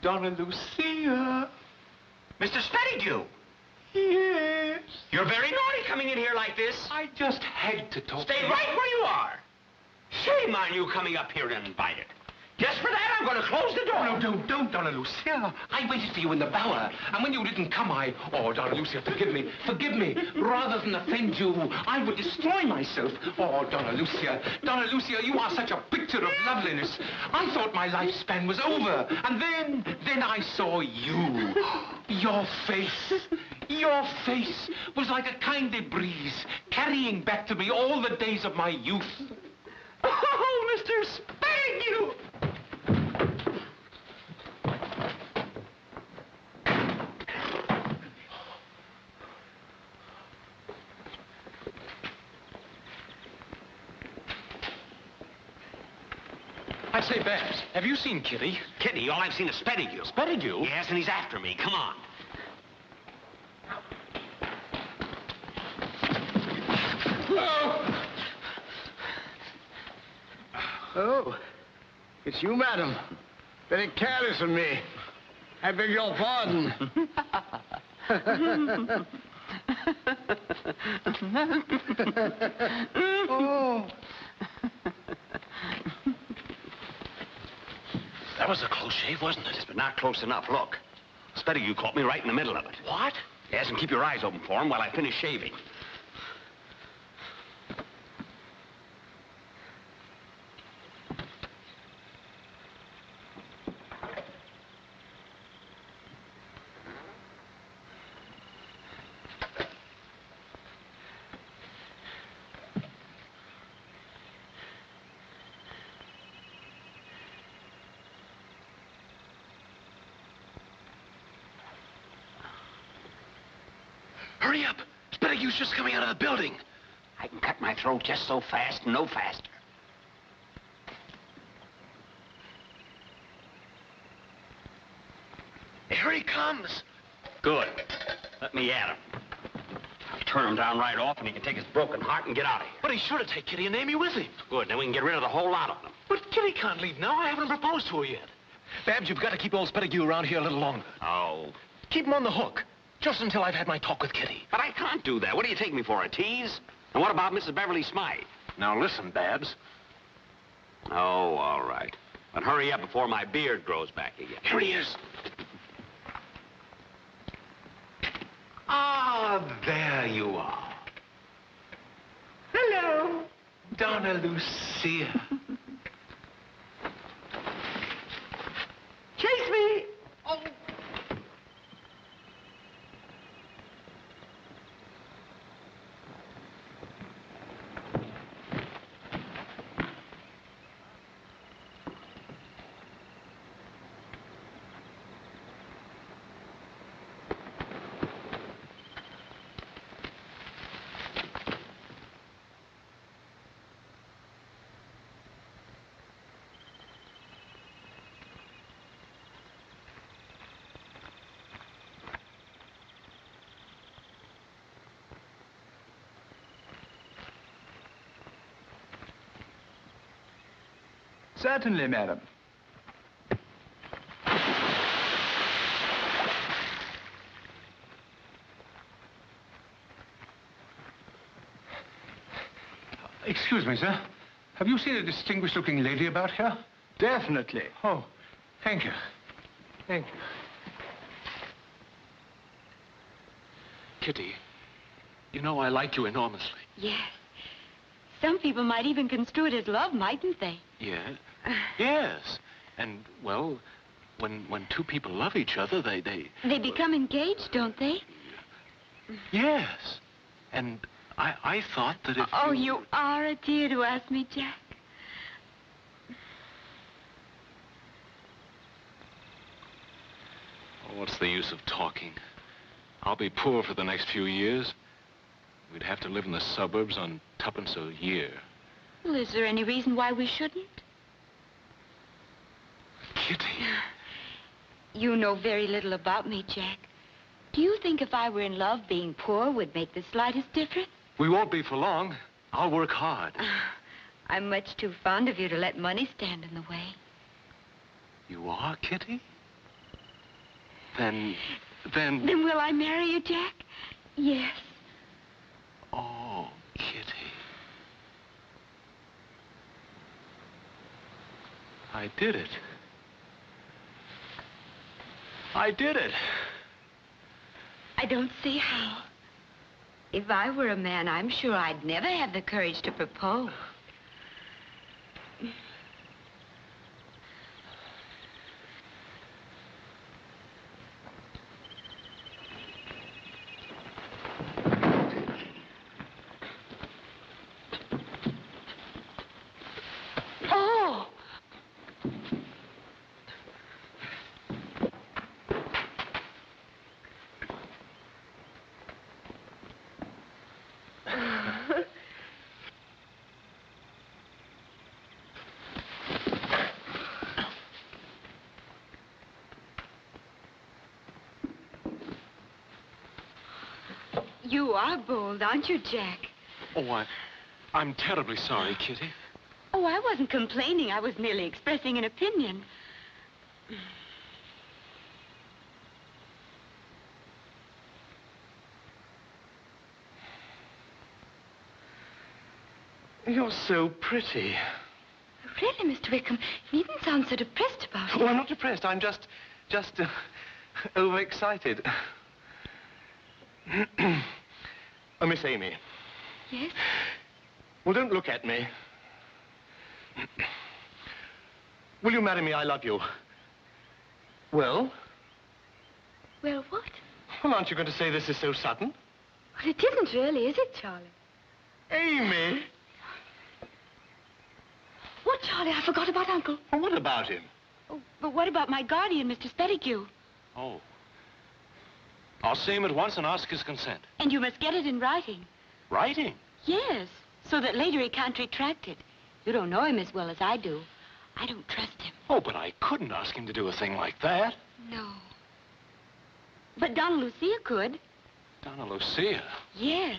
Donna Lucia. Mr. Spettigue! Yes? You're very naughty coming in here like this. I just had to talk. Stay right where you are. Shame on you coming up here uninvited. Just for that, I'm going to close the door. No, don't, Donna Lucia. I waited for you in the bower, and when you didn't come, Oh, Donna Lucia, forgive me. Rather than offend you, I would destroy myself. Oh, Donna Lucia, you are such a picture of love loveliness. I thought my lifespan was over. And then I saw you. Your face was like a kindly breeze, carrying back to me all the days of my youth. Oh, Mr. Spettigue! I say, Babbs, have you seen Kitty? Kitty? All I've seen is Spettigue. Spettigue? Yes, and he's after me. Come on. Oh, it's you, madam. Very careless of me. I beg your pardon. Oh. That was a close shave, wasn't it? But not close enough. Look. Spettigue caught me right in the middle of it. What? Yes, and keep your eyes open for him while I finish shaving. Hurry up! Spettige's just coming out of the building. I can cut my throat just so fast and no faster. Here he comes. Good. Let me at him. I'll turn him down right off and he can take his broken heart and get out of here. But he's sure to take Kitty and Amy with him. Good, then we can get rid of the whole lot of them. But Kitty can't leave now. I haven't proposed to her yet. Babbs, you've got to keep old Spettigue around here a little longer. Oh. Keep him on the hook. Just until I've had my talk with Kitty. But I can't do that. What do you take me for, a tease? And what about Mrs. Beverly Smythe? Now listen, Babbs. Oh, all right. But hurry up before my beard grows back again. Here he is. Ah, there you are. Hello, Donna Lucia. Chase me! Oh. Certainly, madam. Excuse me, sir. Have you seen a distinguished-looking lady about here? Definitely. Oh, thank you. Thank you. Kitty, you know I like you enormously. Yes. Some people might even construe it as love, mightn't they? Yeah. Yes. And, well, when two people love each other, they... They become engaged, don't they? Yes. And I thought that if Oh, you are a dear to ask me, Jack. Oh, what's the use of talking? I'll be poor for the next few years. We'd have to live in the suburbs on tuppence a year. Well, is there any reason why we shouldn't? Kitty. You know very little about me, Jack. Do you think if I were in love, being poor would make the slightest difference? We won't be for long. I'll work hard. I'm much too fond of you to let money stand in the way. You are, Kitty? Then... Then will I marry you, Jack? Yes. Oh, Kitty. I did it. I did it. I don't see how. If I were a man, I'm sure I'd never have the courage to propose. You are bold, aren't you, Jack? Oh, I'm terribly sorry, Kitty. Oh, I wasn't complaining. I was merely expressing an opinion. You're so pretty. Really, Mr. Wickham, you needn't sound so depressed about it. Oh, I'm not depressed. I'm just overexcited. Oh, Miss Amy. Yes? Well, don't look at me. Will you marry me? I love you. Well? Well, what? Well, aren't you going to say this is so sudden? Well, it isn't really, is it, Charlie? Amy! What, Charlie? I forgot about Uncle. Well, what about him? Oh, but what about my guardian, Mr. Spettigue? Oh. I'll see him at once and ask his consent. And you must get it in writing. Writing? Yes, so that later he can't retract it. You don't know him as well as I do. I don't trust him. Oh, but I couldn't ask him to do a thing like that. No. But Donna Lucia could. Donna Lucia? Yes.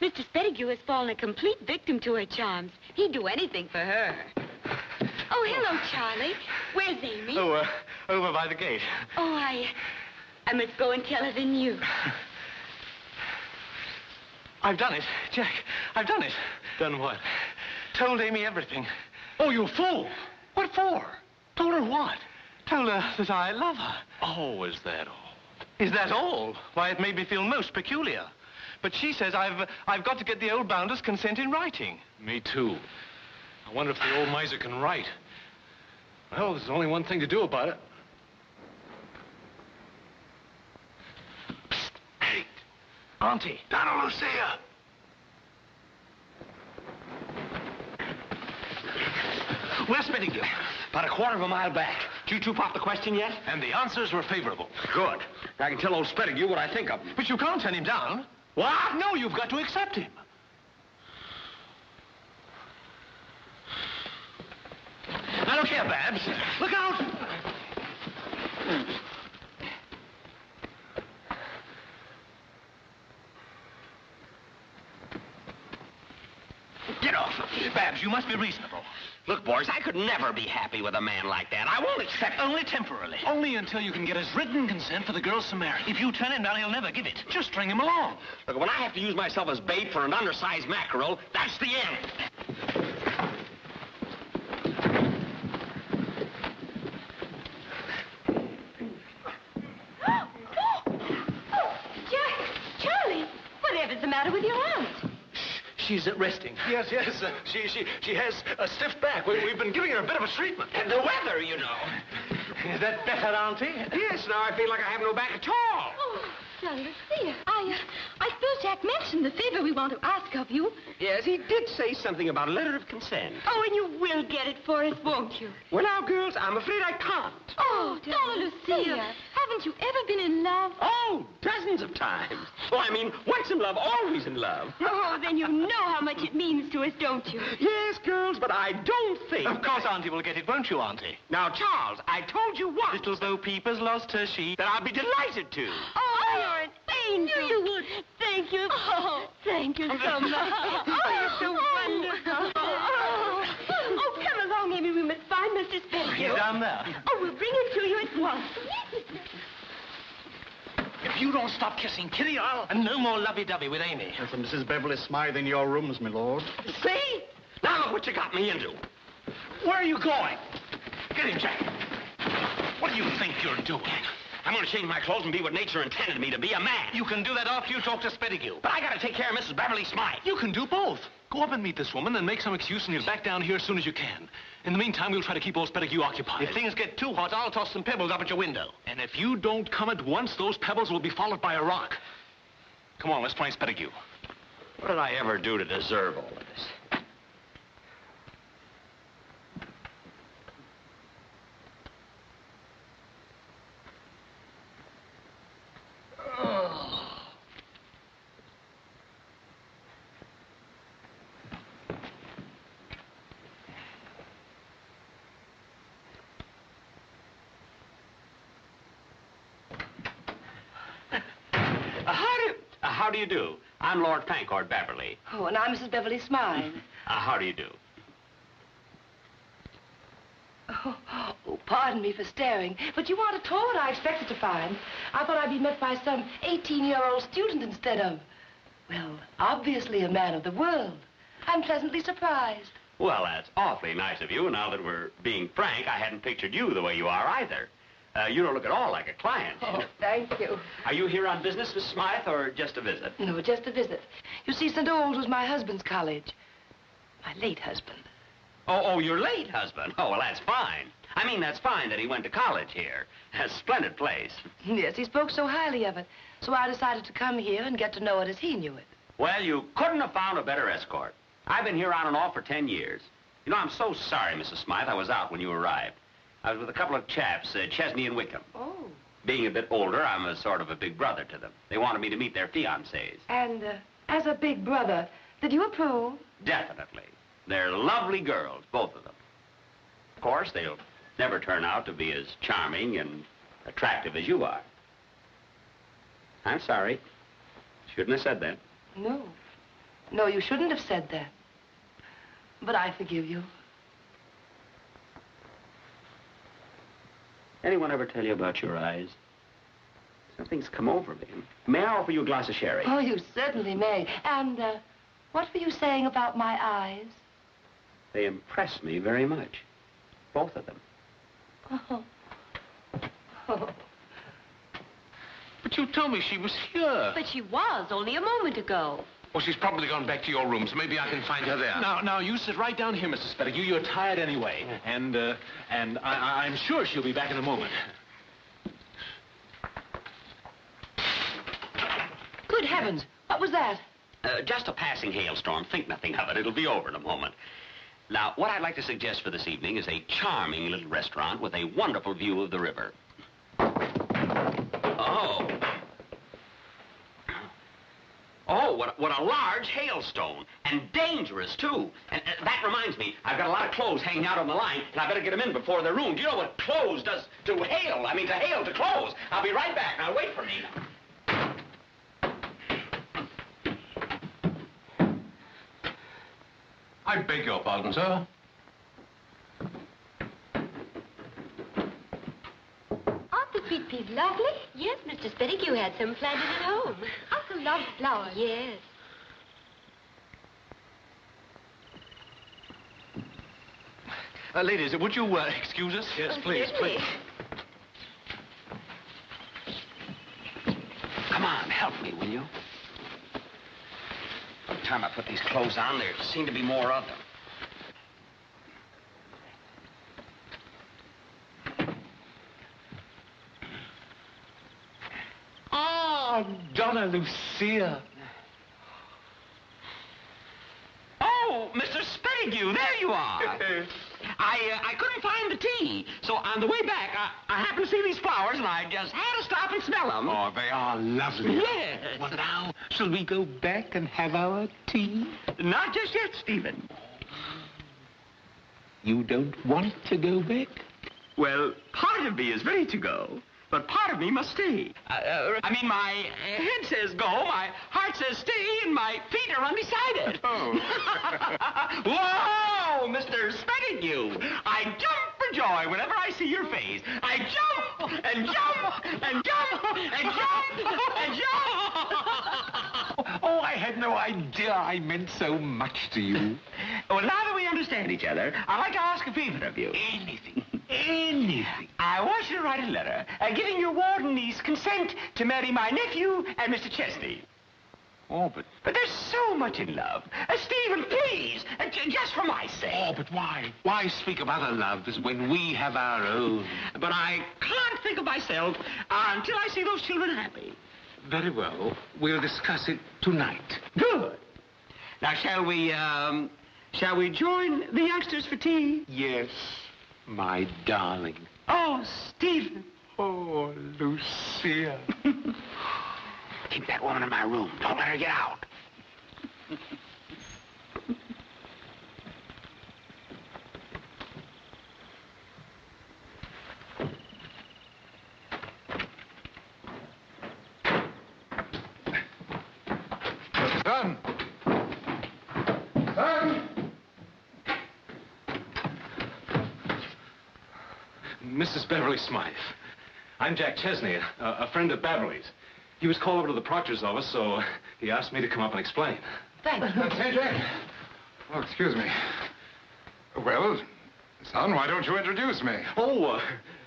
Mr. Spettigue has fallen a complete victim to her charms. He'd do anything for her. Oh, hello, Charlie. Where's Amy? Oh, over by the gate. Oh, I must go and tell her the news. I've done it, Jack. I've done it. Done what? Told Amy everything. Oh, you fool! What for? Told her what? Told her that I love her. Oh, is that all? Is that all? Why, it made me feel most peculiar. But she says I've got to get the old bounder's consent in writing. Me too. I wonder if the old miser can write. Well, there's only one thing to do about it. Psst. Hey, Auntie. Donna Lucia. Where's Spettigue? About a quarter of a mile back. Did you two pop the question yet? And the answers were favorable. Good. I can tell old Spettigue what I think of him. But you can't turn him down. What? No, you've got to accept him. Now, look here, Babbs. Look out! Get off. Babbs, you must be reasonable. Look, boys, I could never be happy with a man like that. I won't accept Only temporarily. Only until you can get his written consent for the girls to marry. If you turn him down, he'll never give it. Just string him along. Look, when I have to use myself as bait for an undersized mackerel, that's the end. Jack, Charlie, whatever's the matter with your aunt? She's resting. Yes. She has a stiff back. We've been giving her a bit of a treatment. And the weather, you know. Is that better, Auntie? Yes, now I feel like I have no back at all. Oh, Charlie, Lucia, I suppose Jack mentioned the favor we want to ask of you. Yes, he did say something about a letter of consent. Oh, and you will get it for us, won't you? Well, now, girls, I'm afraid I can't. Oh, Donna Lucia, haven't you ever been in love? Oh, dozens of times. Oh, I mean, once in love, always in love. Oh, then you know how much it means to us, don't you? Yes, girls, but I don't think... Of course Auntie will get it, won't you, Auntie? Now, Charles, I told you once... Little Bo Peep has lost her sheep. ...that I'll be delighted to. Oh, you're an angel. You would. Thank you. Oh, thank you so much. Oh, you're so wonderful. Oh, come along, Amy. We must find Mr. Spettigue. He's down there. Oh, we'll bring him to you at once. If you don't stop kissing Kitty, I'll... And no more lovey-dovey with Amy. For Mrs. Beverly Smythe in your rooms, my lord. See? Now look what you got me into. Where are you going? Get him, Jack. What do you think you're doing? I'm going to change my clothes and be what nature intended me to be, a man. You can do that after you talk to Spettigue. But I got to take care of Mrs. Beverly Smythe. You can do both. Go up and meet this woman, then make some excuse, and you'll back down here as soon as you can. In the meantime, we'll try to keep old Spettigue occupied. If things get too hot, I'll toss some pebbles up at your window. And if you don't come at once, those pebbles will be followed by a rock. Come on, let's find Spettigue. What did I ever do to deserve all of this? how do you do? I'm Lord Fancourt Babberly. Oh, and I'm Mrs. Beverly Smythe. How do you do? Oh, pardon me for staring, but you aren't at all what I expected to find. I thought I'd be met by some 18-year-old student instead of, well, obviously a man of the world. I'm pleasantly surprised. Well, that's awfully nice of you. Now that we're being frank, I hadn't pictured you the way you are either. You don't look at all like a client. Oh, thank you. Are you here on business, Miss Smythe, or just a visit? No, just a visit. You see, St. Old's was my husband's college. My late husband. Oh, your late husband? Oh, well, that's fine. I mean, that's fine that he went to college here. A splendid place. Yes, he spoke so highly of it. So I decided to come here and get to know it as he knew it. Well, you couldn't have found a better escort. I've been here on and off for 10 years. You know, I'm so sorry, Mrs. Smythe, I was out when you arrived. I was with a couple of chaps, Chesney and Wyckham. Oh. Being a bit older, I'm a sort of a big brother to them. They wanted me to meet their fiancés. And, as a big brother, did you approve? Definitely. They're lovely girls, both of them. Of course, they'll never turn out to be as charming and attractive as you are. I'm sorry. Shouldn't have said that. No. No, you shouldn't have said that. But I forgive you. Anyone ever tell you about your eyes? Something's come over me. May I offer you a glass of sherry? Oh, you certainly may. And, what were you saying about my eyes? They impress me very much. Both of them. Oh. Oh. But you told me she was here. But she was only a moment ago. Well, she's probably gone back to your rooms. Maybe I can find her there. Now, you sit right down here, Mr. Spettigue. You're tired anyway. And I'm sure she'll be back in a moment. Good heavens, what was that? Just a passing hailstorm. Think nothing of it. It'll be over in a moment. Now, what I'd like to suggest for this evening is a charming little restaurant with a wonderful view of the river. Oh. Oh, what a large hailstone. And dangerous, too. And that reminds me, I've got a lot of clothes hanging out on the line, and I better get them in before they're ruined. Do you know what clothes does to hail? I mean, to hail to clothes. I'll be right back. Now, wait for me. I beg your pardon, sir. Aren't the sweet peas lovely? Yes, Mr. Spettigue, you had some planted at home. Uncle loves flowers. Yes. Ladies, would you excuse us? Yes, please, please. Come on, help me, will you? By the time I put these clothes on, there seem to be more of them. Ah, Donna Lucia. Oh, Mr. Spettigue, there you are. I couldn't find the tea, so on the way back, I happened to see these flowers, and I just had to stop and smell them. Oh, they are lovely. Yes. Well, now, shall we go back and have our tea? Not just yet, Stephen. You don't want to go back? Well, part of me is ready to go, but part of me must stay. I mean, my head says go, my heart says stay, and my feet are undecided. Oh. Whoa, Mr. Spettigue! I jump for joy whenever I see your face. I jump and jump and jump and jump and jump. Oh, I had no idea I meant so much to you. Well, now that we understand each other, I'd like to ask a favor of you. Anything. Anything. I want you to write a letter giving your ward and niece consent to marry my nephew and Mr. Chesney. Oh, but they're so much in love. Stephen, please, just for my sake. Oh, but why? Why speak of other loves when we have our own? But I can't think of myself until I see those children happy. Very well. We'll discuss it tonight. Good. Now, shall we join the youngsters for tea? Yes, my darling. Oh, Stephen. Oh, Lucia. Keep that woman in my room. Don't let her get out. Mrs. Beverly Smythe. I'm Jack Chesney, a friend of Babberly's. He was called over to the proctor's office, so he asked me to come up and explain. Thank you. Hey, Jack. Oh, excuse me. Well, son, why don't you introduce me? Oh,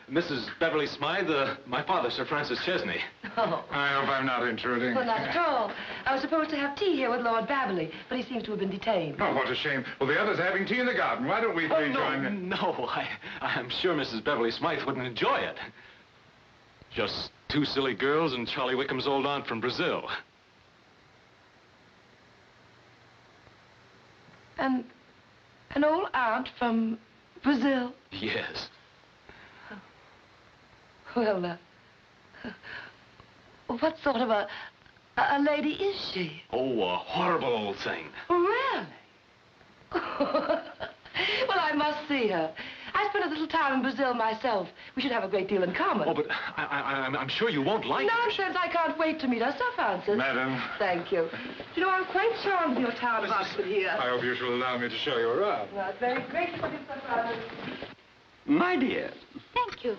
Mrs. Beverly Smythe, my father, Sir Francis Chesney. Oh. I hope I'm not intruding. Well, not at all. I was supposed to have tea here with Lord Babberly, but he seems to have been detained. Oh, what a shame. Well, the others are having tea in the garden. Why don't we three join them? No, I'm sure Mrs. Beverly Smythe wouldn't enjoy it. Just two silly girls and Charley Wyckham's old aunt from Brazil. And an old aunt from Brazil? Yes. Well, what sort of a lady is she? Oh, a horrible old thing. Really? Well, I must see her. I spent a little time in Brazil myself. We should have a great deal in common. Oh, but I'm sure you won't like it. Nonsense. I can't wait to meet her, Sir Francis. Madam. Thank you. You know, I'm quite charmed with your town of Oxford here. I hope you shall allow me to show you around. Well, it's very grateful of you, Sir Francis. My dear. Thank you.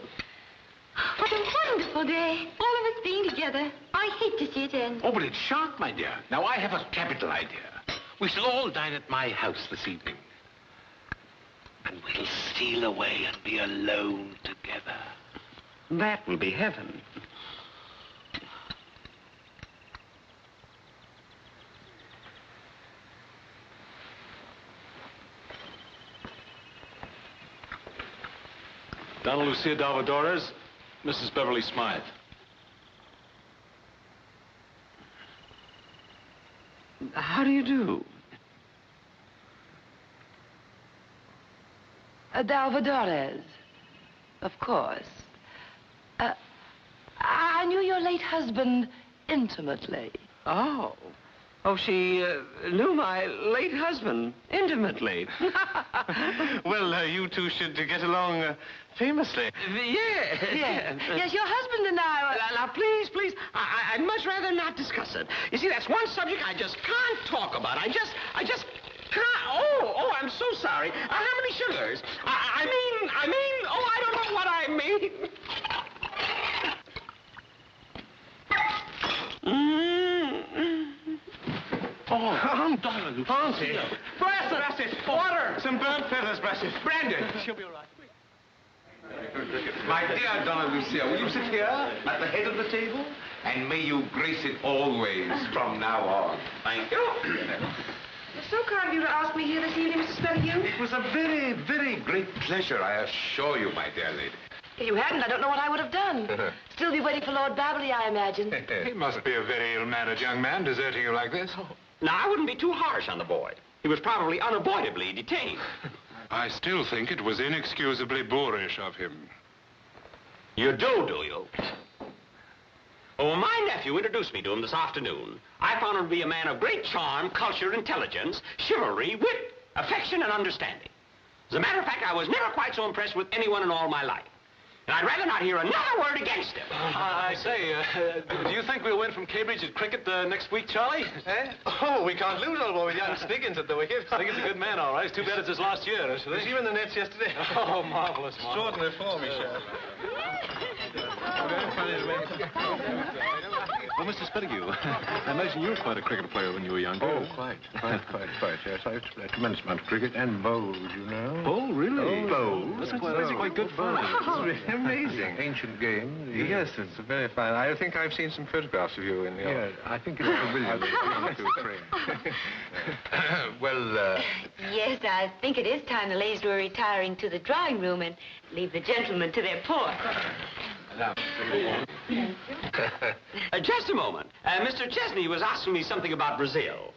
What a wonderful day. All of us being together. I hate to see it end. Oh, but it's sharp, my dear. Now, I have a capital idea. We shall all dine at my house this evening. And we'll steal away and be alone together. That will be heaven. Donna Lucia Dalvadores, Mrs. Beverly Smythe. How do you do? Dalvadores. Of course. I knew your late husband intimately. Oh. Oh, she knew my late husband intimately. Well, you two should get along famously. Yes. Yes, your husband and I... Now, please, I'd much rather not discuss it. You see, that's one subject I just can't talk about. I just can't. Oh, I'm so sorry. How many sugars? I mean, oh, I don't know what I mean. Oh, darling. Auntie. Brasset, water. Some burnt feathers, Brasset. Brandon. She'll be all right. My dear Donna Lucia, will you sit here at the head of the table? And may you grace it always from now on. Thank you. It's so kind of you to ask me here this evening, Mr. Spettigue. It was a very, very great pleasure, I assure you, my dear lady. If you hadn't, I don't know what I would have done. Still be waiting for Lord Babberly, I imagine. He must be a very ill-mannered young man deserting you like this. Now, I wouldn't be too harsh on the boy. He was probably unavoidably detained. I still think it was inexcusably boorish of him. You do you? Oh, my nephew introduced me to him this afternoon. I found him to be a man of great charm, culture, intelligence, chivalry, wit, affection, and understanding. As a matter of fact, I was never quite so impressed with anyone in all my life. And I'd rather not hear another word against him. I say, do you think we'll win from Cambridge at cricket next week, Charlie? Eh? Oh, we can't lose, old boy, with young Stiggins at the wicket. Stiggins is a good man, all right. It's too bad it's his last year, isn't Was it? you in the nets yesterday? Oh, marvelous. Extraordinary form, he showed. Well, Mr. Spettigue, I imagine you were quite a cricket player when you were younger. Oh, quite, yes. I used to play a tremendous amount of cricket and bowled, you know. Oh, really? Bowled. That's quite good fun. It's really amazing. Ancient game. Yes, it's very fine. I think I've seen some photographs of you in the... Yeah, I think it's brilliant. Well, Yes, I think it is time the ladies were retiring to the drawing room and leave the gentlemen to their port. Just a moment. Mr. Chesney was asking me something about Brazil.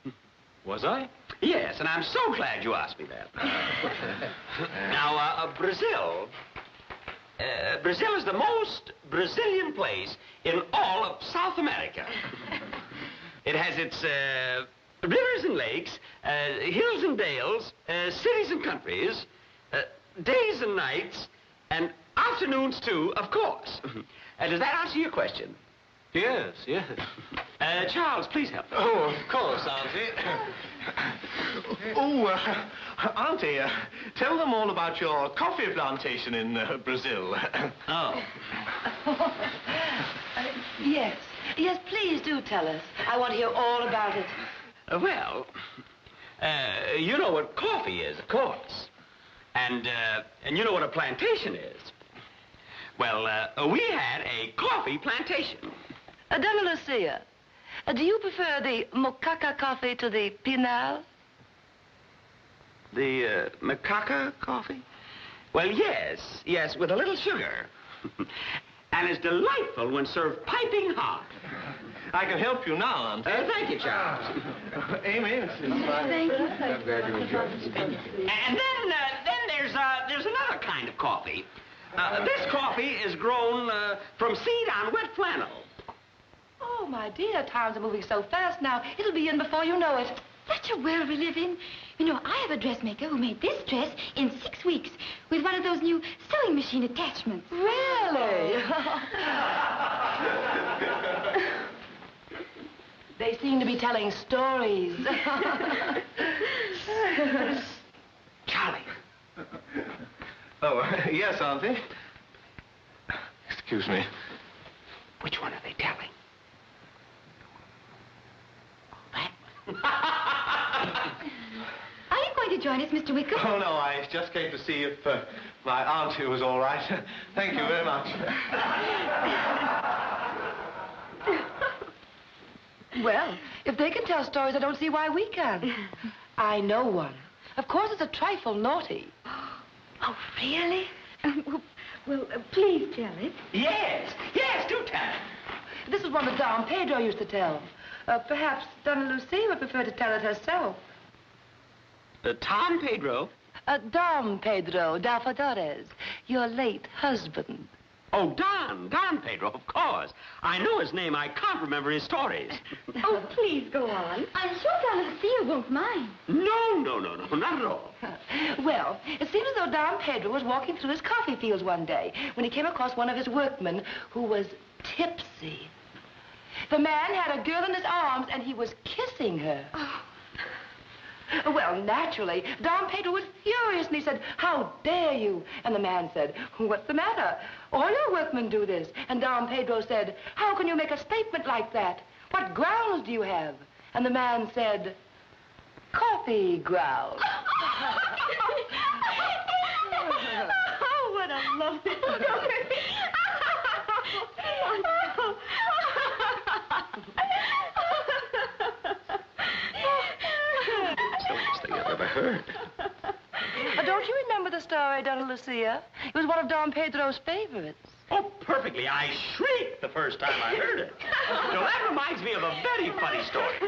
Was I? Yes, and I'm so glad you asked me that. Now, Brazil is the most Brazilian place in all of South America. It has its rivers and lakes, hills and dales, cities and countries, days and nights, and afternoons, too, of course. Does that answer your question? Yes, yes. Charles, please help me. Oh, of course, Auntie. Auntie, tell them all about your coffee plantation in Brazil. Oh. Yes. Yes, please do tell us. I want to hear all about it. Well, you know what coffee is, of course. And you know what a plantation is. Well, we had a coffee plantation. Donna Lucia, do you prefer the mocaca coffee to the pinal? The macaca coffee? Well, yes, with a little sugar. And it's delightful when served piping hot. I can help you now, Auntie. Thank you, Charles. Amy, this is my... Thank you. I'm glad you enjoyed it. And then there's another kind of coffee. This coffee is grown from seed on wet flannel. Oh, my dear, times are moving so fast now. It'll be in before you know it. Such a world we live in. You know, I have a dressmaker who made this dress in 6 weeks with one of those new sewing machine attachments. Really? They seem to be telling stories. Charlie. Oh, yes, Auntie. Excuse me. Which one are they telling? Are you going to join us, Mr. Wickham? Oh, no, I just came to see if my auntie was all right. Thank you very much. Well, if they can tell stories, I don't see why we can. I know one. Of course, it's a trifle naughty. Oh, really? Well, please tell it. Yes, do tell it. This is one that Dom Pedro used to tell. Perhaps Donna Lucia would prefer to tell it herself. Tom Pedro? Dom Pedro Dalfadores, your late husband. Oh, Don Pedro, of course. I know his name. I can't remember his stories. Oh, please go on. I'm sure Donna Lucia won't mind. No, not at all. Well, it seems as though Dom Pedro was walking through his coffee fields one day when he came across one of his workmen who was tipsy. The man had a girl in his arms, and he was kissing her. Oh. Well, naturally, Dom Pedro was furious, and he said, "How dare you?" And the man said, "What's the matter? All your workmen do this." And Dom Pedro said, "How can you make a statement like that? What grounds do you have?" And the man said, "Coffee grounds." Oh, what a lovely story. I've ever heard. Don't you remember the story, Donna Lucia? It was one of Dom Pedro's favorites. Oh, perfectly. I shrieked the first time I heard it. Now, that reminds me of a very funny story.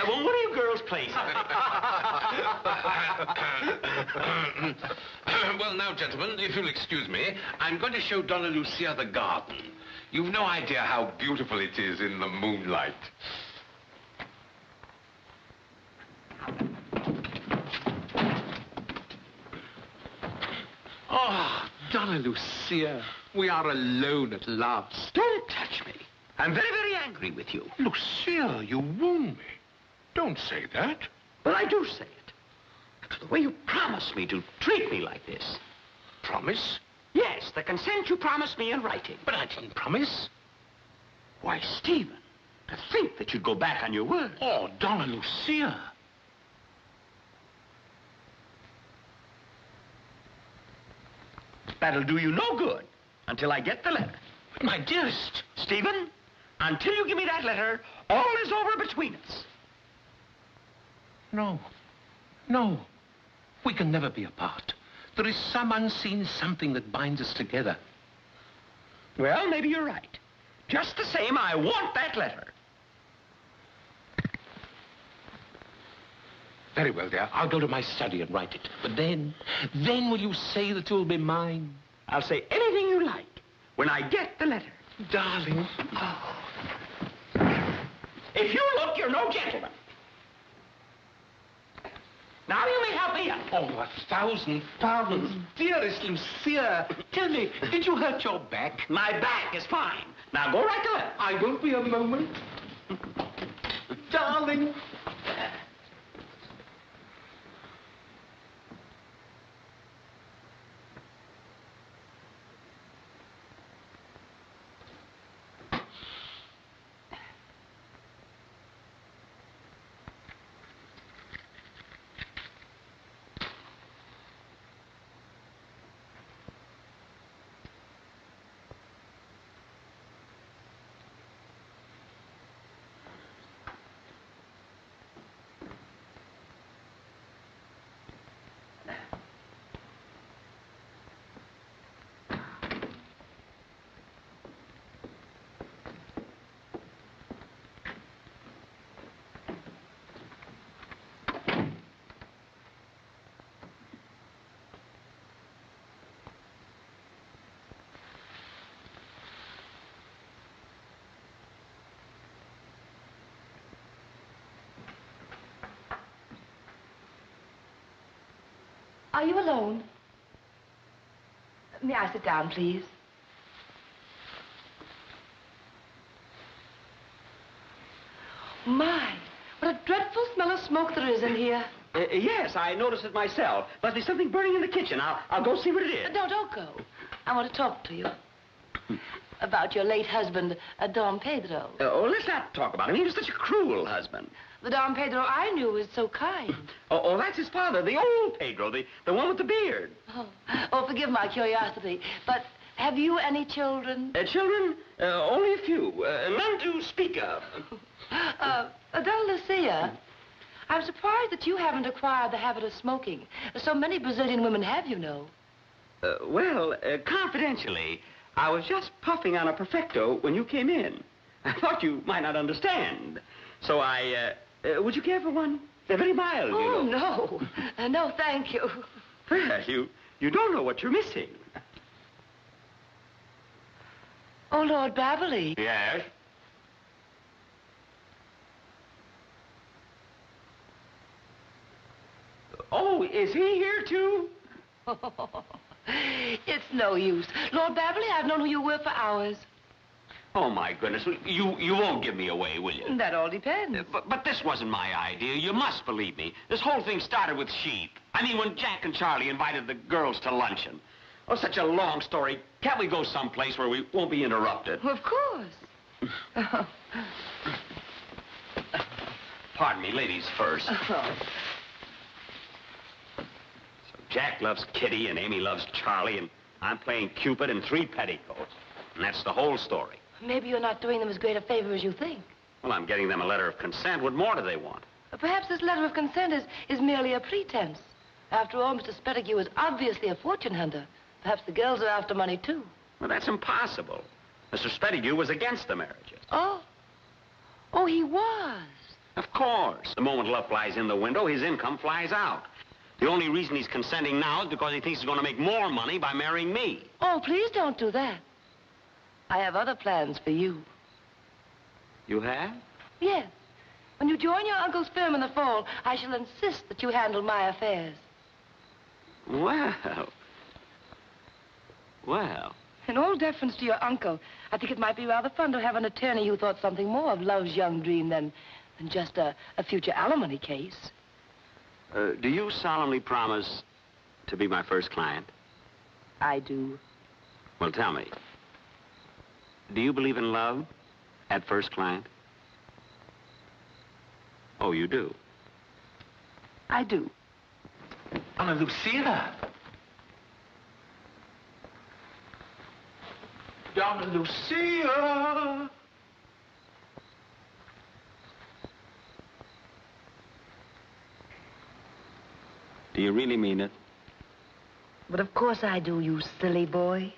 Well, what do you girls play? Well, now, gentlemen, if you'll excuse me, I'm going to show Donna Lucia the garden. You've no idea how beautiful it is in the moonlight. Oh, Donna Lucia, we are alone at last. Don't touch me. I'm very, very angry with you. Lucia, you wound me. Don't say that. But I do say it. It's the way you promised me to treat me like this. Promise? Yes, the consent you promised me in writing. But I didn't promise. Why, Stephen, to think that you'd go back on your word. Oh, Donna Lucia. That'll do you no good until I get the letter. But my dearest. Stephen, until you give me that letter, all is over between us. No. We can never be apart. There is some unseen something that binds us together. Well, maybe you're right. Just the same, I want that letter. Very well, dear. I'll go to my study and write it. But then will you say that you'll be mine? I'll say anything you like when I get the letter. Darling. Oh. If you look, you're no gentleman. Now you may help me out. Oh, 1,000 pardons. Dearest Lucia, tell me, did you hurt your back? My back is fine. Now go right to it. I will be a moment. Darling. Are you alone? May I sit down, please? My, what a dreadful smell of smoke there is in here. Yes, I noticed it myself. Must be something burning in the kitchen. I'll go see what it is. No, don't go. I want to talk to you. About your late husband, Don Pedro. Let's not talk about him. He was such a cruel husband. The Don Pedro I knew was so kind. Oh, that's his father, the old Pedro, the one with the beard. Oh, forgive my curiosity, but have you any children? Children? Only a few. None to speak of. Donna Lucia, I'm surprised that you haven't acquired the habit of smoking. So many Brazilian women have, you know. Well, confidentially, I was just puffing on a perfecto when you came in. I thought you might not understand. So would you care for one? They're very mild, you know. Oh, no. No, thank you. Well, you don't know what you're missing. Oh, Lord Babberly. Yes? Oh, is he here, too? It's no use. Lord Babberly, I've known who you were for hours. Oh, my goodness. You won't give me away, will you? That all depends. But this wasn't my idea. You must believe me. This whole thing started with sheep. I mean, when Jack and Charley invited the girls to luncheon. Oh, such a long story. Can't we go someplace where we won't be interrupted? Of course. Pardon me, ladies first. So Jack loves Kitty and Amy loves Charley, and I'm playing Cupid in 3 petticoats. And that's the whole story. Maybe you're not doing them as great a favor as you think. Well, I'm getting them a letter of consent. What more do they want? Perhaps this letter of consent is merely a pretense. After all, Mr. Spettigue is obviously a fortune hunter. Perhaps the girls are after money, too. Well, that's impossible. Mr. Spettigue was against the marriages. Oh? Oh, he was? Of course. The moment love flies in the window, his income flies out. The only reason he's consenting now is because he thinks he's going to make more money by marrying me. Oh, please don't do that. I have other plans for you. You have? Yes. When you join your uncle's firm in the fall, I shall insist that you handle my affairs. Well. In all deference to your uncle, I think it might be rather fun to have an attorney who thought something more of love's young dream than just a future alimony case. Do you solemnly promise to be my first client? I do. Well, tell me. Do you believe in love at first client? Oh, you do? I do. Donna Lucia. Donna Lucia. Do you really mean it? But of course I do, you silly boy.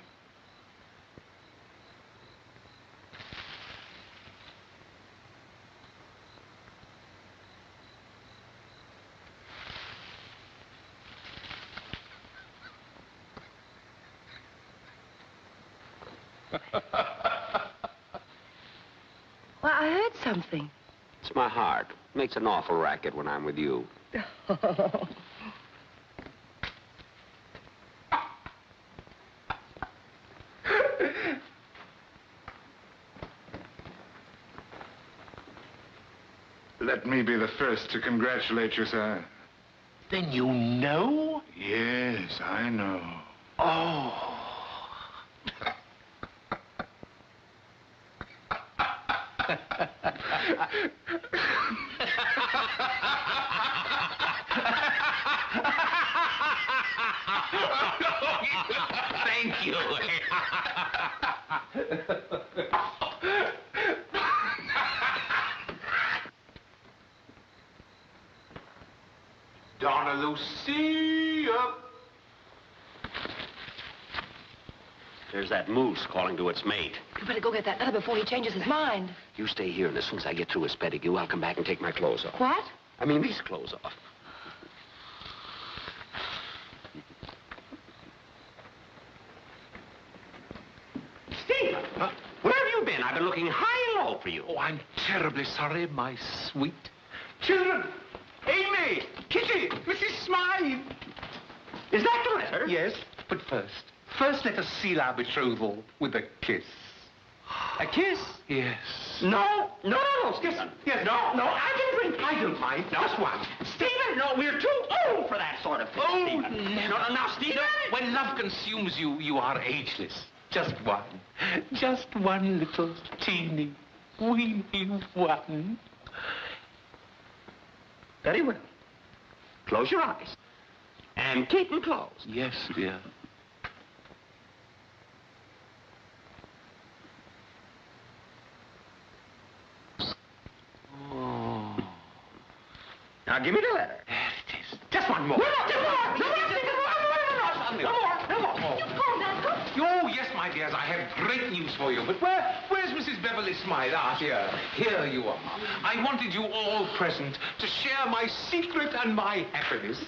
Well, I heard something. It's my heart. It makes an awful racket when I'm with you. Let me be the first to congratulate you, sir. Then you know? Yes, I know. Oh. Thank you. Donna Lucia. There's that moose calling to its mate. You better go get that letter before he changes his mind. You stay here, and as soon as I get through with Spettigue, I'll come back and take my clothes off. What? I mean, these clothes off. Stephen! Where have you been? I've been looking high and low for you. Oh, I'm terribly sorry, my sweet. Children! Amy! Kitty! Mrs. Smythe! Is that the letter? Yes, but first let us seal our betrothal with a kiss. A kiss? Yes. No, Stephen. Yes. No, I can drink. I don't mind. No. Just one. Stephen, no, we're too old for that sort of thing, Stephen. Never. No, now, Stephen. When love consumes you, you are ageless. Just one. Just one little teeny, weeny one. Very well. Close your eyes. And keep them closed. Yes, dear. Oh. Now, give me the letter. There it is. Just one more. No more. Oh, yes, my dears, I have great news for you. But where's Mrs. Beverly Smythe? Ah, here you are. I wanted you all present to share my secret and my happiness.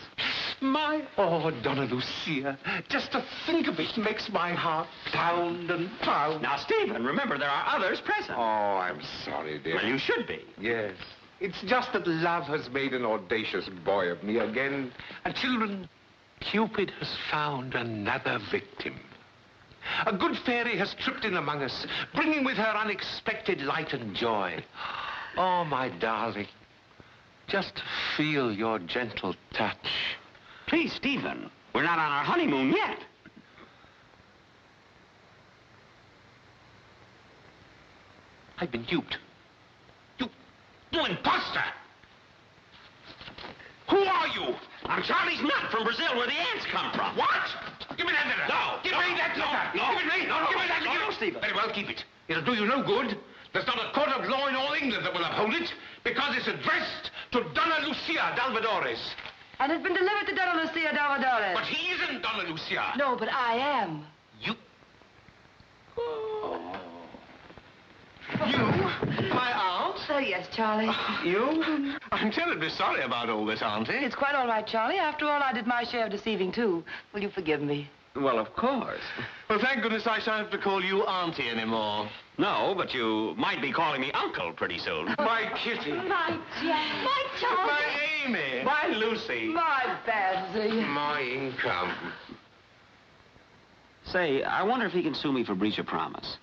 Oh, Donna Lucia, just to think of it makes my heart pound and pound. Now, Stephen, remember there are others present. Oh, I'm sorry, dear. Well, you should be. Yes. It's just that love has made an audacious boy of me again. And children, Cupid has found another victim. A good fairy has tripped in among us, bringing with her unexpected light and joy. Oh, my darling, just feel your gentle touch. Please, Stephen, we're not on our honeymoon yet. I've been duped. You imposter! Who are you? I'm Charley's nut from Brazil, where the ants come from. What? Give me that letter. No. Give me that letter. No. Give it me. No. Give me that letter. No, Stephen. Very well, keep it. It'll do you no good. There's not a court of law in all England that will uphold it, because it's addressed to Donna Lucia Dalvadores. And it's been delivered to Donna Lucia Dalvadores. But he isn't Donna Lucia. No, but I am. You? You? My aunt? Oh, yes, Charlie. You? I'm terribly sorry about all this, Auntie. It's quite all right, Charlie. After all, I did my share of deceiving, too. Will you forgive me? Well, of course. Well, thank goodness I shan't have to call you Auntie anymore. No, but you might be calling me Uncle pretty soon. My Kitty. My Jack. My Charlie. My Amy. My Lucy. My Babsy. My income. Say, I wonder if he can sue me for breach of promise.